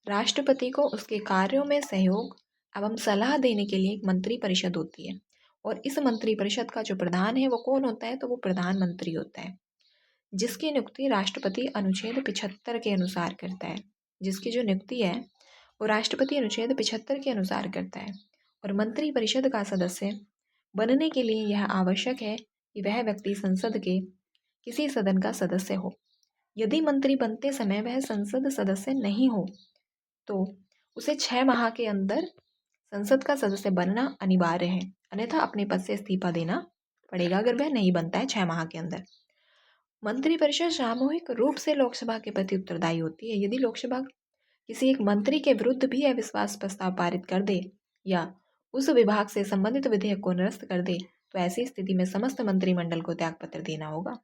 राष्ट्रपति को उसके कार्यों में सहयोग एवं सलाह देने के लिए एक मंत्री परिषद होती है और इस मंत्री परिषद का जो प्रधान है वो कौन होता है? तो वो प्रधानमंत्री होता है, जिसकी नियुक्ति राष्ट्रपति अनुच्छेद 75 के अनुसार करता है। जिसकी जो नियुक्ति है वो राष्ट्रपति अनुच्छेद 75 के अनुसार करता है। और मंत्री परिषद का सदस्य बनने के लिए यह आवश्यक है कि वह व्यक्ति संसद के किसी सदन का सदस्य हो। यदि मंत्री बनते समय वह संसद सदस्य नहीं हो तो उसे 6 माह के अंदर संसद का सदस्य बनना अनिवार्य है, अन्यथा अपने पद से इस्तीफा देना पड़ेगा अगर वह नहीं बनता है 6 माह के अंदर। मंत्रिपरिषद सामूहिक रूप से लोकसभा के प्रति उत्तरदायी होती है। यदि लोकसभा किसी एक मंत्री के विरुद्ध भी अविश्वास प्रस्ताव पारित कर दे या उस विभाग से संबंधित विधेयक को निरस्त कर दे तो ऐसी स्थिति में समस्त मंत्रिमंडल को त्यागपत्र देना होगा।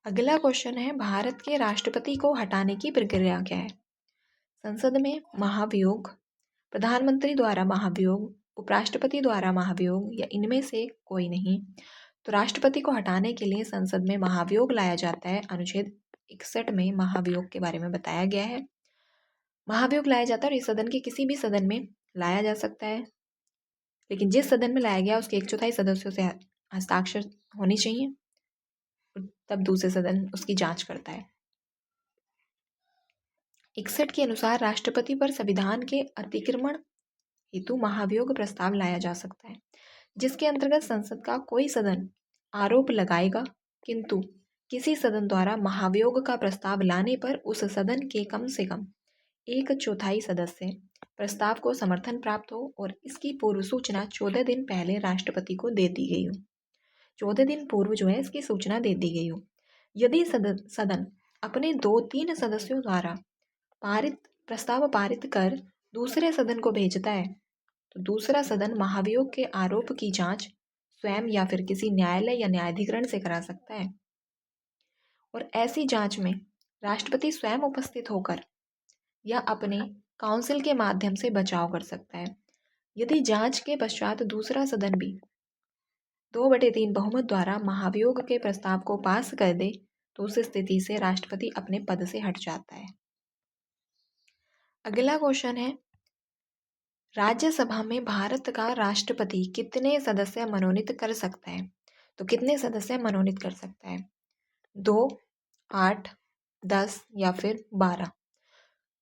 अगला क्वेश्चन है, भारत के राष्ट्रपति को हटाने की प्रक्रिया क्या है? संसद में महाभियोग, प्रधानमंत्री द्वारा महाभियोग, उपराष्ट्रपति द्वारा महाभियोग या इनमें से कोई नहीं। तो राष्ट्रपति को हटाने के लिए संसद में महाभियोग लाया जाता है। अनुच्छेद 61 में महाभियोग के बारे में बताया गया है। महाभियोग लाया जाता है और इस सदन के किसी भी सदन में लाया जा सकता है, लेकिन जिस सदन में लाया गया उसके 1/4 सदस्यों से हस्ताक्षर होनी चाहिए तब दूसरे सदन उसकी जांच करता है। 61 के अनुसार राष्ट्रपति पर संविधान के अतिक्रमण हेतु महाभियोग प्रस्ताव लाया जा सकता है, जिसके अंतर्गत संसद का कोई सदन आरोप लगाएगा, किंतु किसी सदन द्वारा महाभियोग का प्रस्ताव लाने पर उस सदन के कम से कम 1/4 सदस्य प्रस्ताव को समर्थन प्राप्त हो और इसकी पूर्व सूचना 14 दिन पहले राष्ट्रपति को दे दी गई हो। 14 दिन पूर्व जो है इसकी सूचना दे दी गई हो। यदि सदन अपने 2-3 सदस्यों द्वारा प्रस्ताव पारित कर दूसरे सदन को भेजता है, तो दूसरा सदन महाभियोग के आरोप की जांच स्वयं या फिर किसी न्यायालय या न्यायाधिकरण से करा सकता है, और ऐसी जांच में राष्ट्रपति स्वयं उपस्थित होकर या अपने काउंसिल के माध्यम से बचाव कर सकता है। यदि जांच के पश्चात दूसरा सदन भी 2/3 बहुमत द्वारा महाभियोग के प्रस्ताव को पास कर दे, तो उस स्थिति से राष्ट्रपति अपने पद से हट जाता है। अगला क्वेश्चन है, राज्यसभा में भारत का राष्ट्रपति कितने सदस्य मनोनीत कर सकता है? तो कितने सदस्य मनोनीत कर सकता है? 2, 8, 10 या फिर 12।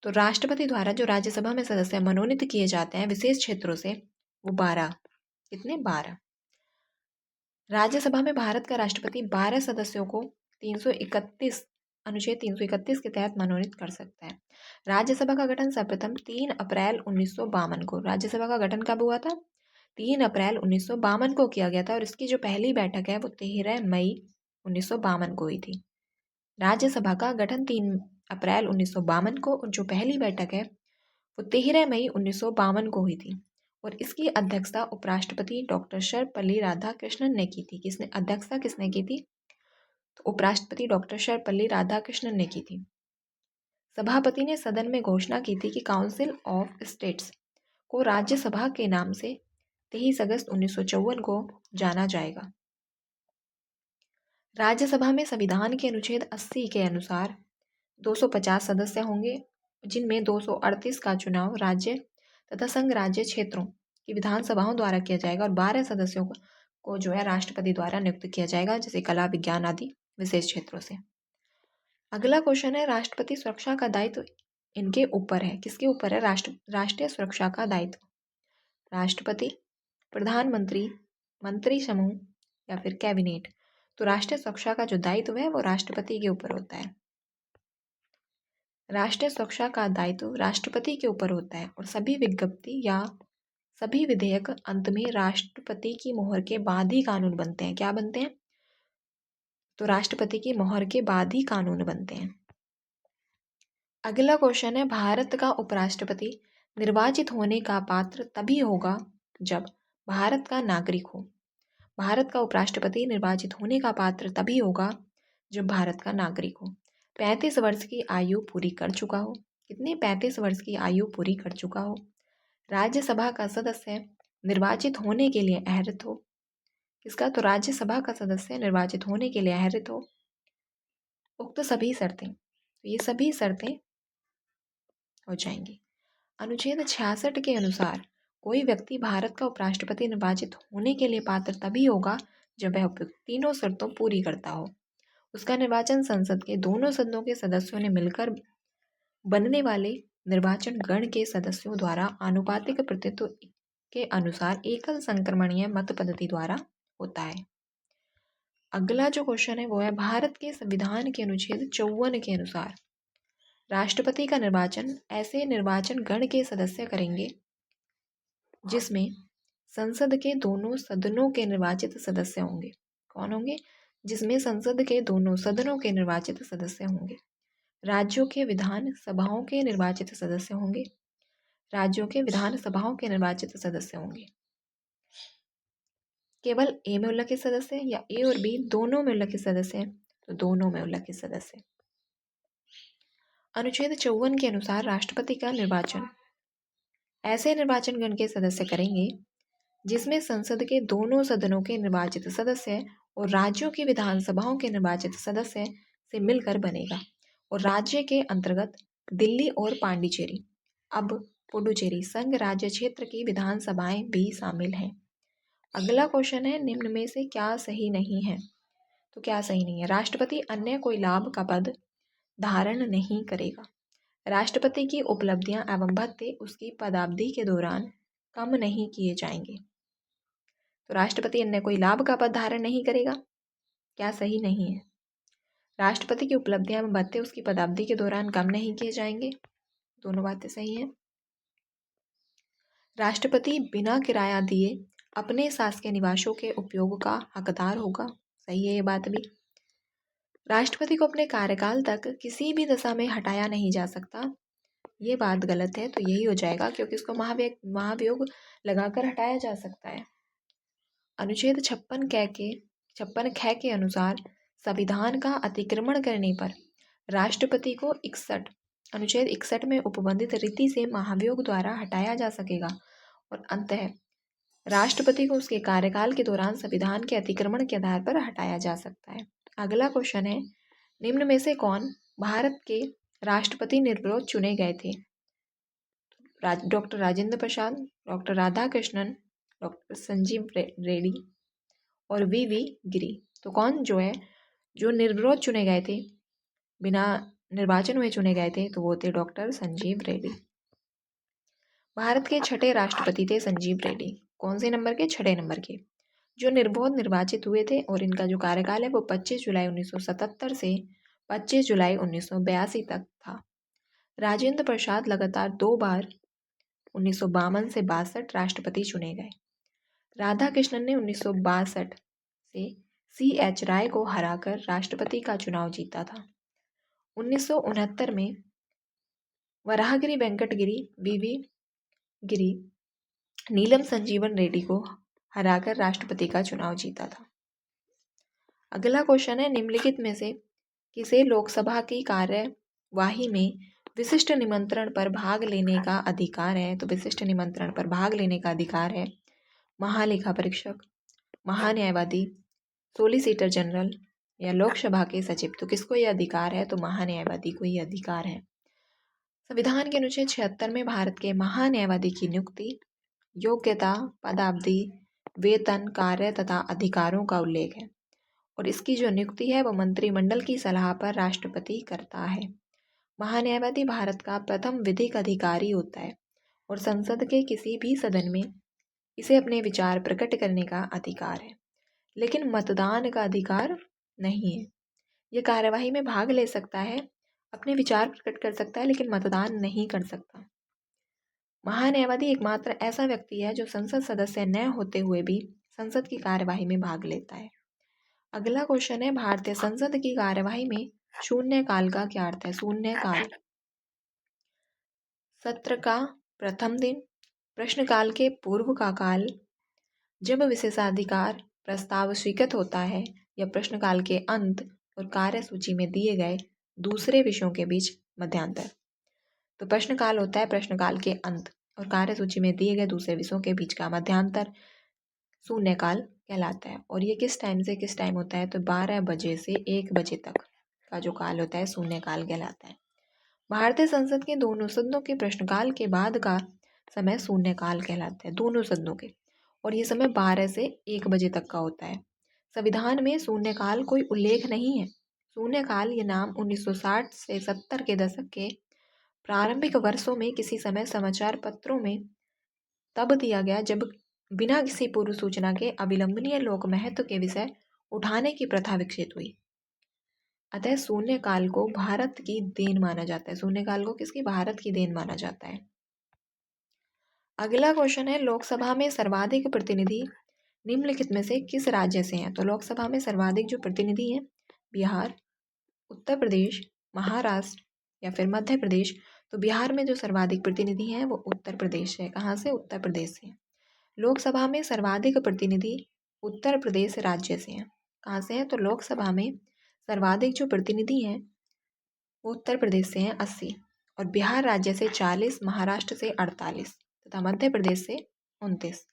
तो राष्ट्रपति द्वारा जो राज्यसभा में सदस्य मनोनीत किए जाते हैं विशेष क्षेत्रों से, वो 12। कितने? 12। राज्यसभा में भारत का राष्ट्रपति 12 सदस्यों को 331 अनुच्छेद 331 के तहत मनोनीत कर सकता है। राज्यसभा का गठन सर्वप्रथम 3 अप्रैल 1952 को, राज्यसभा का गठन कब हुआ था? 3 अप्रैल 1952 को किया गया था, और इसकी जो पहली बैठक है वो 13 मई 1952 को हुई थी। राज्यसभा का गठन 3 अप्रैल 1952 को, और जो पहली बैठक है वो 13 मई 1952 को हुई थी, और इसकी अध्यक्षता उपराष्ट्रपति डॉक्टर सर्वपल्ली राधाकृष्णन ने की थी। किसने की थी? तो उपराष्ट्रपति डॉक्टर सर्वपल्ली राधाकृष्णन ने की थी। सभापति ने सदन में घोषणा की थी कि काउंसिल ऑफ स्टेट्स को राज्यसभा के नाम से 23 अगस्त 1954 को जाना जाएगा। राज्यसभा में संविधान के अनुच्छेद 80 के अनुसार 250 सदस्य होंगे, जिनमें 238 का चुनाव राज्य तथा संघ राज्य क्षेत्रों की विधानसभाओं द्वारा किया जाएगा, और 12 सदस्यों को जो है राष्ट्रपति द्वारा नियुक्त किया जाएगा, जैसे कला, विज्ञान आदि विशेष क्षेत्रों से। अगला क्वेश्चन है, राष्ट्रपति सुरक्षा का दायित्व इनके ऊपर है। किसके ऊपर है? राष्ट्रीय सुरक्षा का दायित्व राष्ट्रपति, प्रधानमंत्री, मंत्री समूह या फिर कैबिनेट। तो राष्ट्रीय सुरक्षा का जो दायित्व है वो राष्ट्रपति के ऊपर होता है। राष्ट्रीय सुरक्षा का दायित्व राष्ट्रपति के ऊपर होता है, और सभी विज्ञप्ति या सभी विधेयक अंत में राष्ट्रपति की मोहर के बाद ही कानून बनते हैं। क्या बनते हैं? तो राष्ट्रपति की मोहर के बाद ही कानून बनते हैं। अगला क्वेश्चन है, भारत का उपराष्ट्रपति निर्वाचित होने का पात्र तभी होगा जब भारत का नागरिक हो। भारत का उपराष्ट्रपति निर्वाचित होने का पात्र तभी होगा जब भारत का नागरिक हो, 35 वर्ष की आयु पूरी कर चुका हो। कितने? 35 वर्ष की आयु पूरी कर चुका हो। राज्यसभा का सदस्य निर्वाचित होने के लिए अहर्त हो। किसका? तो राज्यसभा का सदस्य निर्वाचित होने के लिए अहर्त हो। उक्त सभी शर्तें, तो ये सभी शर्तें हो जाएंगी। अनुच्छेद 66 के अनुसार कोई व्यक्ति भारत का उपराष्ट्रपति निर्वाचित होने के लिए पात्र तभी होगा जब वह उपयुक्त तीनों शर्तों पूरी करता हो। उसका निर्वाचन संसद के दोनों सदनों के सदस्यों ने मिलकर बनने वाले निर्वाचन गण के सदस्यों द्वारा आनुपातिक प्रतिनिधित्व के अनुसार एकल संक्रमणीय मत पद्धति द्वारा होता है। अगला जो क्वेश्चन है वो है, भारत के संविधान के अनुच्छेद 54 के अनुसार राष्ट्रपति का निर्वाचन ऐसे निर्वाचन गण के सदस्य करेंगे जिसमें संसद के दोनों सदनों के निर्वाचित सदस्य होंगे। कौन होंगे? जिसमें संसद के दोनों सदनों के निर्वाचित सदस्य होंगे। राज्यों के विधान सभाओं के निर्वाचित सदस्य होंगे। राज्यों के विधान सभाओं के निर्वाचित सदस्य होंगे। केवल ए में उल्लिखित सदस्य या ए और बी दोनों में उल्लिखित सदस्य हैं, तो दोनों में उल्लिखित सदस्य। अनुच्छेद 54 के अनुसार राष्ट्रपति का निर्वाचन ऐसे निर्वाचन गण के सदस्य करेंगे जिसमें संसद के दोनों सदनों के निर्वाचित सदस्य और राज्यों की विधानसभाओं के निर्वाचित सदस्य से मिलकर बनेगा, और राज्य के अंतर्गत दिल्ली और पांडिचेरी, अब पुडुचेरी संघ राज्य क्षेत्र की विधानसभाएं भी शामिल हैं। अगला क्वेश्चन है, निम्न में से क्या सही नहीं है? तो क्या सही नहीं है? राष्ट्रपति अन्य कोई लाभ का पद धारण नहीं करेगा। राष्ट्रपति की उपलब्धियां एवं भत्ते उसकी पदावधि के दौरान कम नहीं किए जाएंगे। तो राष्ट्रपति अन्य कोई लाभ का पद धारण नहीं करेगा, क्या सही नहीं है? राष्ट्रपति की उपलब्धियां एवं भत्ते उसकी पदावधि के दौरान कम नहीं किए जाएंगे, दोनों बातें सही हैं। राष्ट्रपति बिना किराया दिए अपने शासकीय निवासों के उपयोग का हकदार होगा, सही है ये बात भी। राष्ट्रपति को अपने कार्यकाल तक किसी भी दशा में हटाया नहीं जा सकता, ये बात गलत है, तो यही हो जाएगा क्योंकि इसको महाभियोग लगाकर हटाया जा सकता है। अनुच्छेद 56 के अनुसार संविधान का अतिक्रमण करने पर राष्ट्रपति को अनुच्छेद 61 में उपबंधित रीति से महाभियोग द्वारा हटाया जा सकेगा और अंततः राष्ट्रपति को उसके कार्यकाल के दौरान संविधान के अतिक्रमण के आधार पर हटाया जा सकता है। अगला क्वेश्चन है, निम्न में से कौन भारत के राष्ट्रपति निर्विरोध चुने गए थे? Doctor Rajendra Prasad, doctor Radhakrishnan, doctor Sanjeev Reddy और वी गिरी। तो कौन जो निर्विरोध चुने गए थे, बिना निर्वाचन हुए चुने गए थे, तो वो थे डॉक्टर संजीव रेड्डी। भारत के छठे राष्ट्रपति थे संजीव रेड्डी। कौन से नंबर के? छठे नंबर के, जो निर्विरोध निर्वाचित हुए थे और इनका जो कार्यकाल है वो 25 जुलाई 1977 से 25 जुलाई 1982 तक था। राजेंद्र प्रसाद लगातार 2 बार 1952 से 62 राष्ट्रपति चुने गए। राधाकृष्णन ने 1962 से C.H. राय को हराकर राष्ट्रपति का चुनाव जीता था। 1969 में वराहगिरी वेंकटगिरी, वी गिरी, नीलम संजीवन रेड्डी को हराकर राष्ट्रपति का चुनाव जीता था। अगला क्वेश्चन है, निम्नलिखित में से किसे लोकसभा की कार्यवाही में विशिष्ट निमंत्रण पर भाग लेने का अधिकार है? तो विशिष्ट निमंत्रण पर भाग लेने का अधिकार है महालेखा परीक्षक, महान्यायवादी, सोलिसिटर जनरल या लोकसभा के सचिव। तो किसको यह अधिकार है? तो महान्यायवादी को यह अधिकार है। संविधान के अनुच्छेद 76 में भारत के महान्यायवादी की नियुक्ति, योग्यता, पदावधि, वेतन, कार्य तथा अधिकारों का उल्लेख है और इसकी जो नियुक्ति है वो मंत्रिमंडल की सलाह पर राष्ट्रपति करता है। महान्यायवादी भारत का प्रथम विधिक अधिकारी होता है और संसद के किसी भी सदन में इसे अपने विचार प्रकट करने का अधिकार है, लेकिन मतदान का अधिकार नहीं है। ये कार्यवाही में भाग ले सकता है, अपने विचार प्रकट कर सकता है, लेकिन मतदान नहीं कर सकता। महान्यायवादी एकमात्र ऐसा व्यक्ति है जो संसद सदस्य न होते हुए भी संसद की कार्यवाही में भाग लेता है। अगला क्वेश्चन है, भारतीय संसद की कार्यवाही में शून्यकाल का क्या अर्थ है? शून्यकाल सत्र का प्रथम दिन, प्रश्नकाल के पूर्व का काल, जब विशेषाधिकार प्रस्ताव स्वीकृत होता है, या प्रश्नकाल के अंत और कार्य सूची में दिए गए दूसरे विषयों के बीच मध्यांतर। तो प्रश्नकाल होता है प्रश्नकाल के अंत और कार्य सूची में दिए गए दूसरे विषयों के बीच का मध्यांतर शून्यकाल कहलाता है। और ये किस टाइम से किस टाइम होता है? तो 12 बजे से 1 बजे तक का जो काल होता है शून्यकाल कहलाता है। भारतीय संसद के दोनों सदनों के प्रश्नकाल के बाद का समय शून्यकाल कहलाता है, दोनों सदनों के, और ये समय 12 से 1 बजे तक का होता है। संविधान में शून्यकाल कोई उल्लेख नहीं है। शून्यकाल ये नाम 1960 से 70 के दशक के प्रारंभिक वर्षों में किसी समय समाचार पत्रों में तब दिया गया जब बिना किसी पूर्व सूचना के अविलंबनीय लोक महत्व के विषय उठाने की प्रथा विकसित हुई। अतः शून्यकाल को भारत की देन माना जाता है। शून्यकाल को किसकी? भारत की देन माना जाता है। अगला क्वेश्चन है, लोकसभा में सर्वाधिक प्रतिनिधि निम्नलिखित में से किस राज्य से हैं? तो लोकसभा में सर्वाधिक जो प्रतिनिधि हैं बिहार, उत्तर प्रदेश, महाराष्ट्र या फिर मध्य प्रदेश। तो बिहार में जो सर्वाधिक प्रतिनिधि हैं वो उत्तर प्रदेश है। कहाँ से? उत्तर प्रदेश से। लोकसभा में सर्वाधिक प्रतिनिधि उत्तर प्रदेश राज्य से हैं। कहाँ से हैं? तो लोकसभा में सर्वाधिक जो प्रतिनिधि हैं वो उत्तर प्रदेश से हैं 80, और बिहार राज्य से 40, महाराष्ट्र से 48 तथा मध्य प्रदेश से 29।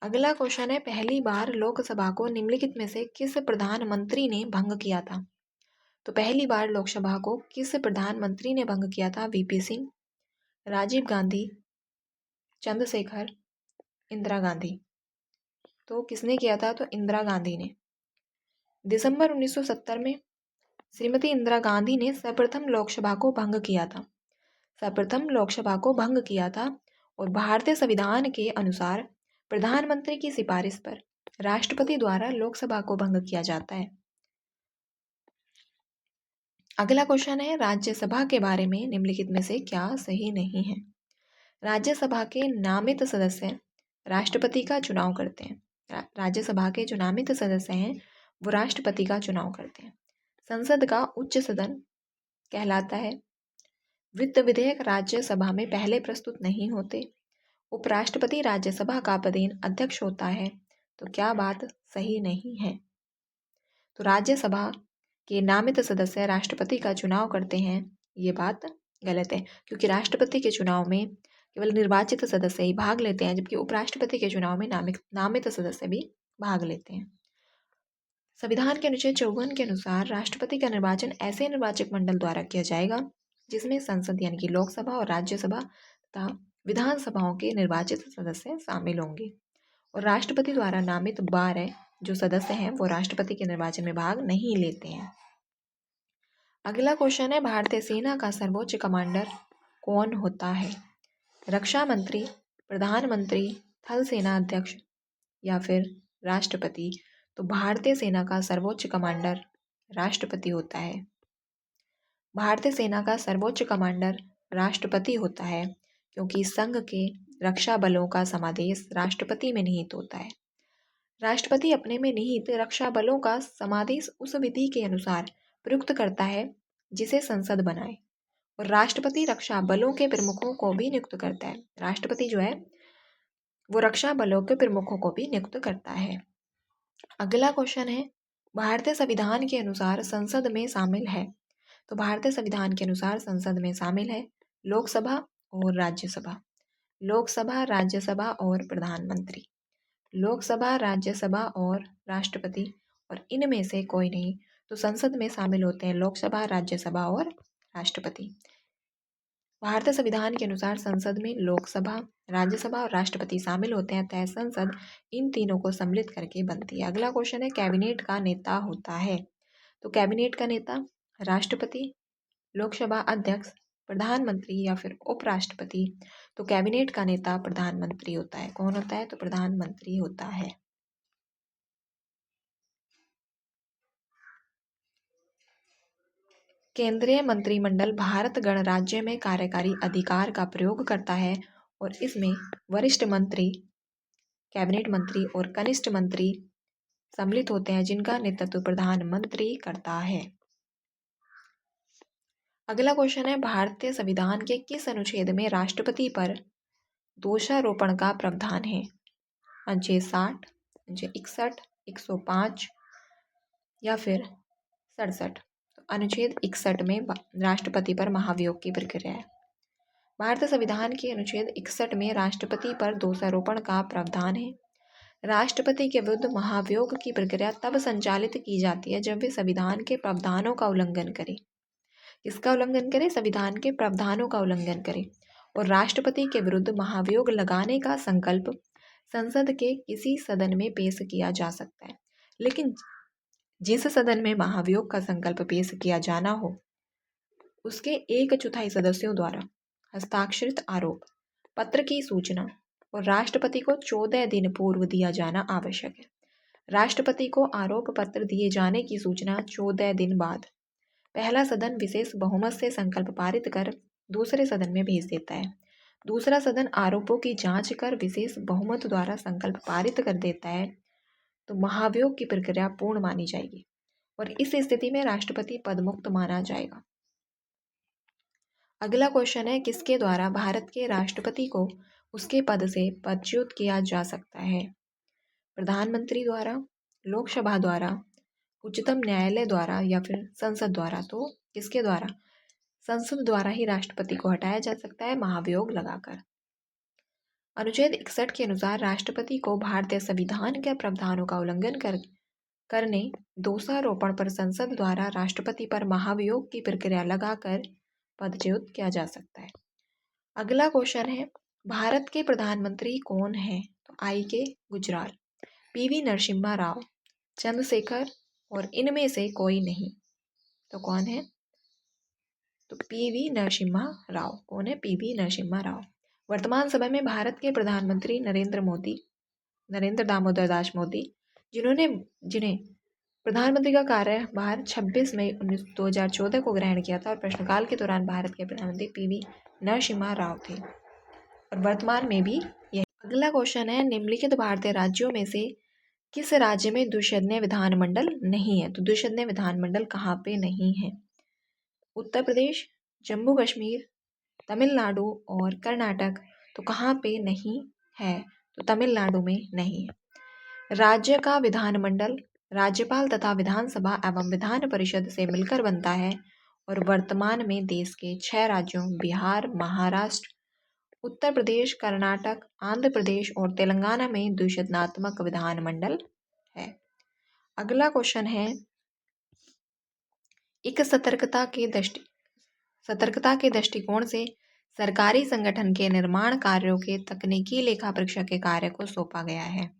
अगला क्वेश्चन है, पहली बार लोकसभा को निम्नलिखित में से किस प्रधानमंत्री ने भंग किया था? तो पहली बार लोकसभा को किस प्रधानमंत्री ने भंग किया था? वीपी सिंह, राजीव गांधी, चंद्रशेखर, इंदिरा गांधी। तो किसने किया था? तो इंदिरा गांधी ने। दिसंबर 1970 में श्रीमती इंदिरा गांधी ने सर्वप्रथम लोकसभा को भंग किया था। सर्वप्रथम लोकसभा को भंग किया था और भारतीय संविधान के अनुसार प्रधानमंत्री की सिफारिश पर राष्ट्रपति द्वारा लोकसभा को भंग किया जाता है। अगला क्वेश्चन है, राज्यसभा के बारे में निम्नलिखित में से क्या सही नहीं है। राज्यसभा के नामित सदस्य राष्ट्रपति का चुनाव करते हैं। राज्यसभा के जो नामित सदस्य हैं वो राष्ट्रपति का चुनाव करते हैं। संसद का उच्च सदन कहलाता है। वित्त विधेयक राज्यसभा में पहले प्रस्तुत नहीं होते। उपराष्ट्रपति राज्यसभा का पदेन अध्यक्ष होता है। तो क्या बात सही नहीं है। तो राज्यसभा के नामित सदस्य राष्ट्रपति का चुनाव करते हैं, ये बात गलत है, क्योंकि राष्ट्रपति के चुनाव में केवल निर्वाचित सदस्य ही भाग लेते हैं, जबकि उपराष्ट्रपति के चुनाव में नामित सदस्य भी भाग लेते हैं। संविधान के अनुच्छेद 54 के अनुसार राष्ट्रपति का निर्वाचन ऐसे निर्वाचक मंडल द्वारा किया जाएगा जिसमें संसद यानी कि लोकसभा और राज्यसभा तथा विधानसभाओं के निर्वाचित सदस्य शामिल होंगे और राष्ट्रपति द्वारा नामित 12 जो सदस्य हैं वो राष्ट्रपति के निर्वाचन में भाग नहीं लेते हैं। अगला क्वेश्चन है, भारतीय सेना का सर्वोच्च कमांडर कौन होता है। रक्षा मंत्री, प्रधानमंत्री, थल सेना अध्यक्ष या फिर राष्ट्रपति। तो भारतीय सेना का सर्वोच्च कमांडर राष्ट्रपति होता है। भारतीय सेना का सर्वोच्च कमांडर राष्ट्रपति होता है क्योंकि संघ के रक्षा बलों का समादेश राष्ट्रपति में निहित होता है। राष्ट्रपति अपने में निहित रक्षा बलों का समादेश उस विधि के अनुसार प्रयुक्त करता है जिसे संसद बनाए और राष्ट्रपति रक्षा बलों के प्रमुखों को भी नियुक्त करता है। राष्ट्रपति जो है वो रक्षा बलों के प्रमुखों को भी नियुक्त करता है। अगला क्वेश्चन है, भारतीय संविधान के अनुसार संसद में शामिल है। तो भारतीय संविधान के अनुसार संसद में शामिल है लोकसभा और राज्यसभा। लोकसभा, राज्यसभा और प्रधानमंत्री। लोकसभा, राज्यसभा और राष्ट्रपति और इनमें से कोई नहीं। तो संसद में शामिल होते हैं लोकसभा, राज्यसभा और राष्ट्रपति। भारतीय संविधान के अनुसार संसद में लोकसभा, राज्यसभा और राष्ट्रपति शामिल होते हैं, अतः संसद इन तीनों को सम्मिलित करके बनती है। अगला क्वेश्चन है, कैबिनेट का नेता होता है। तो कैबिनेट का नेता राष्ट्रपति, लोकसभा अध्यक्ष, प्रधानमंत्री या फिर उपराष्ट्रपति। तो कैबिनेट का नेता प्रधानमंत्री होता है। कौन होता है? तो प्रधानमंत्री होता है। केंद्रीय मंत्रिमंडल भारत गणराज्य में कार्यकारी अधिकार का प्रयोग करता है और इसमें वरिष्ठ मंत्री, कैबिनेट मंत्री और कनिष्ठ मंत्री सम्मिलित होते हैं जिनका नेतृत्व प्रधानमंत्री करता है। अगला क्वेश्चन है, भारतीय संविधान के किस अनुच्छेद में राष्ट्रपति पर दोषारोपण का प्रावधान है। अनुच्छेद 60, अनुच्छेद 61, 105 या फिर 67। तो अनुच्छेद 61 में राष्ट्रपति पर महाभियोग की प्रक्रिया है। भारतीय संविधान के अनुच्छेद 61 में राष्ट्रपति पर दोषारोपण का प्रावधान है। राष्ट्रपति के विरुद्ध महाभियोग की प्रक्रिया तब संचालित की जाती है जब वे संविधान के प्रावधानों का उल्लंघन करें। इसका उल्लंघन करें, संविधान के प्रावधानों का उल्लंघन करें और राष्ट्रपति के विरुद्ध महाभियोग लगाने का संकल्प संसद के किसी सदन में पेश किया जा सकता है। लेकिन जिस सदन में महाभियोग का संकल्प पेश किया जाना हो उसके 1/4 सदस्यों द्वारा हस्ताक्षरित आरोप पत्र की सूचना और राष्ट्रपति को 14 दिन पूर्व दिया जाना आवश्यक है। राष्ट्रपति को आरोप पत्र दिए जाने की सूचना 14 दिन बाद पहला सदन विशेष बहुमत से संकल्प पारित कर दूसरे सदन में भेज देता है। दूसरा सदन आरोपों की जांच कर विशेष बहुमत द्वारा संकल्प पारित कर देता है तो महाभियोग की प्रक्रिया पूर्ण मानी जाएगी और इस स्थिति में राष्ट्रपति पदमुक्त माना जाएगा। अगला क्वेश्चन है, किसके द्वारा भारत के राष्ट्रपति को उसके पद से पदच्युत किया जा सकता है। प्रधानमंत्री द्वारा, लोकसभा द्वारा, उच्चतम न्यायालय द्वारा या फिर संसद द्वारा। तो किसके द्वारा? संसद द्वारा ही राष्ट्रपति को हटाया जा सकता है महाभियोग लगाकर। अनुच्छेद 61 के अनुसार राष्ट्रपति को भारतीय संविधान के प्रावधानों का उल्लंघन करने दोषारोपण पर संसद द्वारा राष्ट्रपति पर महाभियोग की प्रक्रिया लगाकर पदच्युत किया जा सकता है। अगला क्वेश्चन है, भारत के प्रधानमंत्री कौन हैं? तो I.K. गुजराल, PV नरसिम्हा राव, चंद्रशेखर और इनमें से कोई नहीं। तो कौन है? तो पीवी नरसिम्हा राव। कौन है? पीवी नरसिम्हा राव। वर्तमान समय में भारत के प्रधानमंत्री नरेंद्र दामोदर दास मोदी, जिन्हें प्रधानमंत्री का कार्यभार 26 मई 2014 को ग्रहण किया था और प्रश्नकाल के दौरान भारत के प्रधानमंत्री पीवी नरसिम्हा राव थे और वर्तमान में भी यह। अगला क्वेश्चन है, निम्नलिखित भारतीय राज्यों में से किस राज्य में द्विसदनीय विधानमंडल नहीं है? तो द्विसदनीय विधानमंडल कहाँ पे नहीं है? उत्तर प्रदेश, जम्मू कश्मीर, तमिलनाडु और कर्नाटक। तो कहाँ पे नहीं है? तो तमिलनाडु में नहीं है। राज्य का विधानमंडल राज्यपाल तथा विधानसभा एवं विधान परिषद से मिलकर बनता है और वर्तमान में देश के 6 राज्यों बिहार, महाराष्ट्र, उत्तर प्रदेश, कर्नाटक, आंध्र प्रदेश और तेलंगाना में द्विसदनात्मक विधानमंडल है। अगला क्वेश्चन है, एक सतर्कता के दृष्टिकोण से सरकारी संगठन के निर्माण कार्यों के तकनीकी लेखा परीक्षक के कार्य को सौंपा गया है।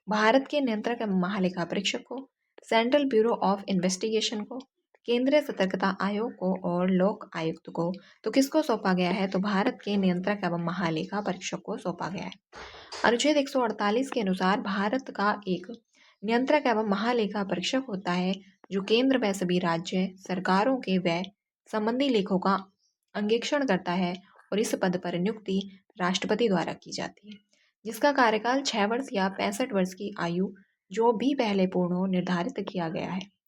भारत के नियंत्रक एवं महालेखा परीक्षक को, सेंट्रल ब्यूरो ऑफ इन्वेस्टिगेशन को, केंद्रीय सतर्कता आयोग को और लोक आयुक्त को। तो किसको सौंपा गया है? तो भारत के नियंत्रक एवं महालेखा परीक्षक को सौंपा गया है। अनुच्छेद 148 के अनुसार भारत का एक नियंत्रक एवं महालेखा परीक्षक होता है जो केंद्र व सभी राज्य सरकारों के व्यय संबंधी लेखों का अंगीक्षण करता है और इस पद पर नियुक्ति राष्ट्रपति द्वारा की जाती है, जिसका कार्यकाल 6 वर्ष या 65 वर्ष की आयु जो भी पहले पूर्ण हो निर्धारित किया गया है।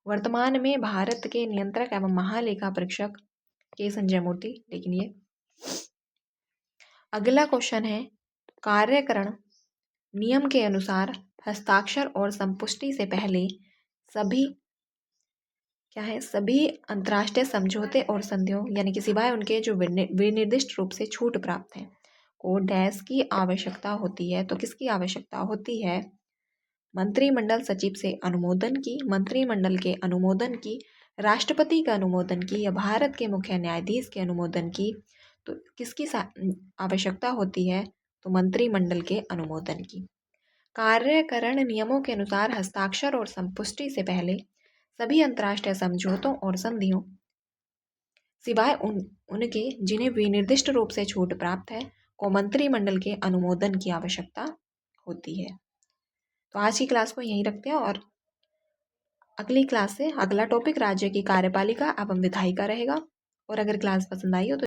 वर्तमान में भारत के नियंत्रक एवं महालेखा परीक्षक के संजय मूर्ति। लेकिन ये अगला क्वेश्चन है, कार्यकरण नियम के अनुसार हस्ताक्षर और संपुष्टि से पहले सभी अंतर्राष्ट्रीय समझौते और संधियों यानी कि सिवाय उनके जो विनिर्दिष्ट रूप से छूट प्राप्त हैं को डैश की आवश्यकता होती है। तो किसकी आवश्यकता होती है? मंत्रिमंडल सचिव से अनुमोदन की, मंत्रिमंडल के अनुमोदन की, राष्ट्रपति के अनुमोदन की या भारत के मुख्य न्यायाधीश के अनुमोदन की। तो किसकी आवश्यकता होती है? तो मंत्रिमंडल के अनुमोदन की। कार्यकरण नियमों के अनुसार हस्ताक्षर और संपुष्टि से पहले सभी अंतर्राष्ट्रीय समझौतों और संधियों सिवाय उनके जिन्हें विनिर्दिष्ट रूप से छूट प्राप्त है को मंत्रिमंडल के अनुमोदन की आवश्यकता होती है। तो आज की क्लास को यहीं रखते हैं और अगली क्लास से अगला टॉपिक राज्य की कार्यपालिका एवं विधायिका रहेगा। और अगर क्लास पसंद आई हो तो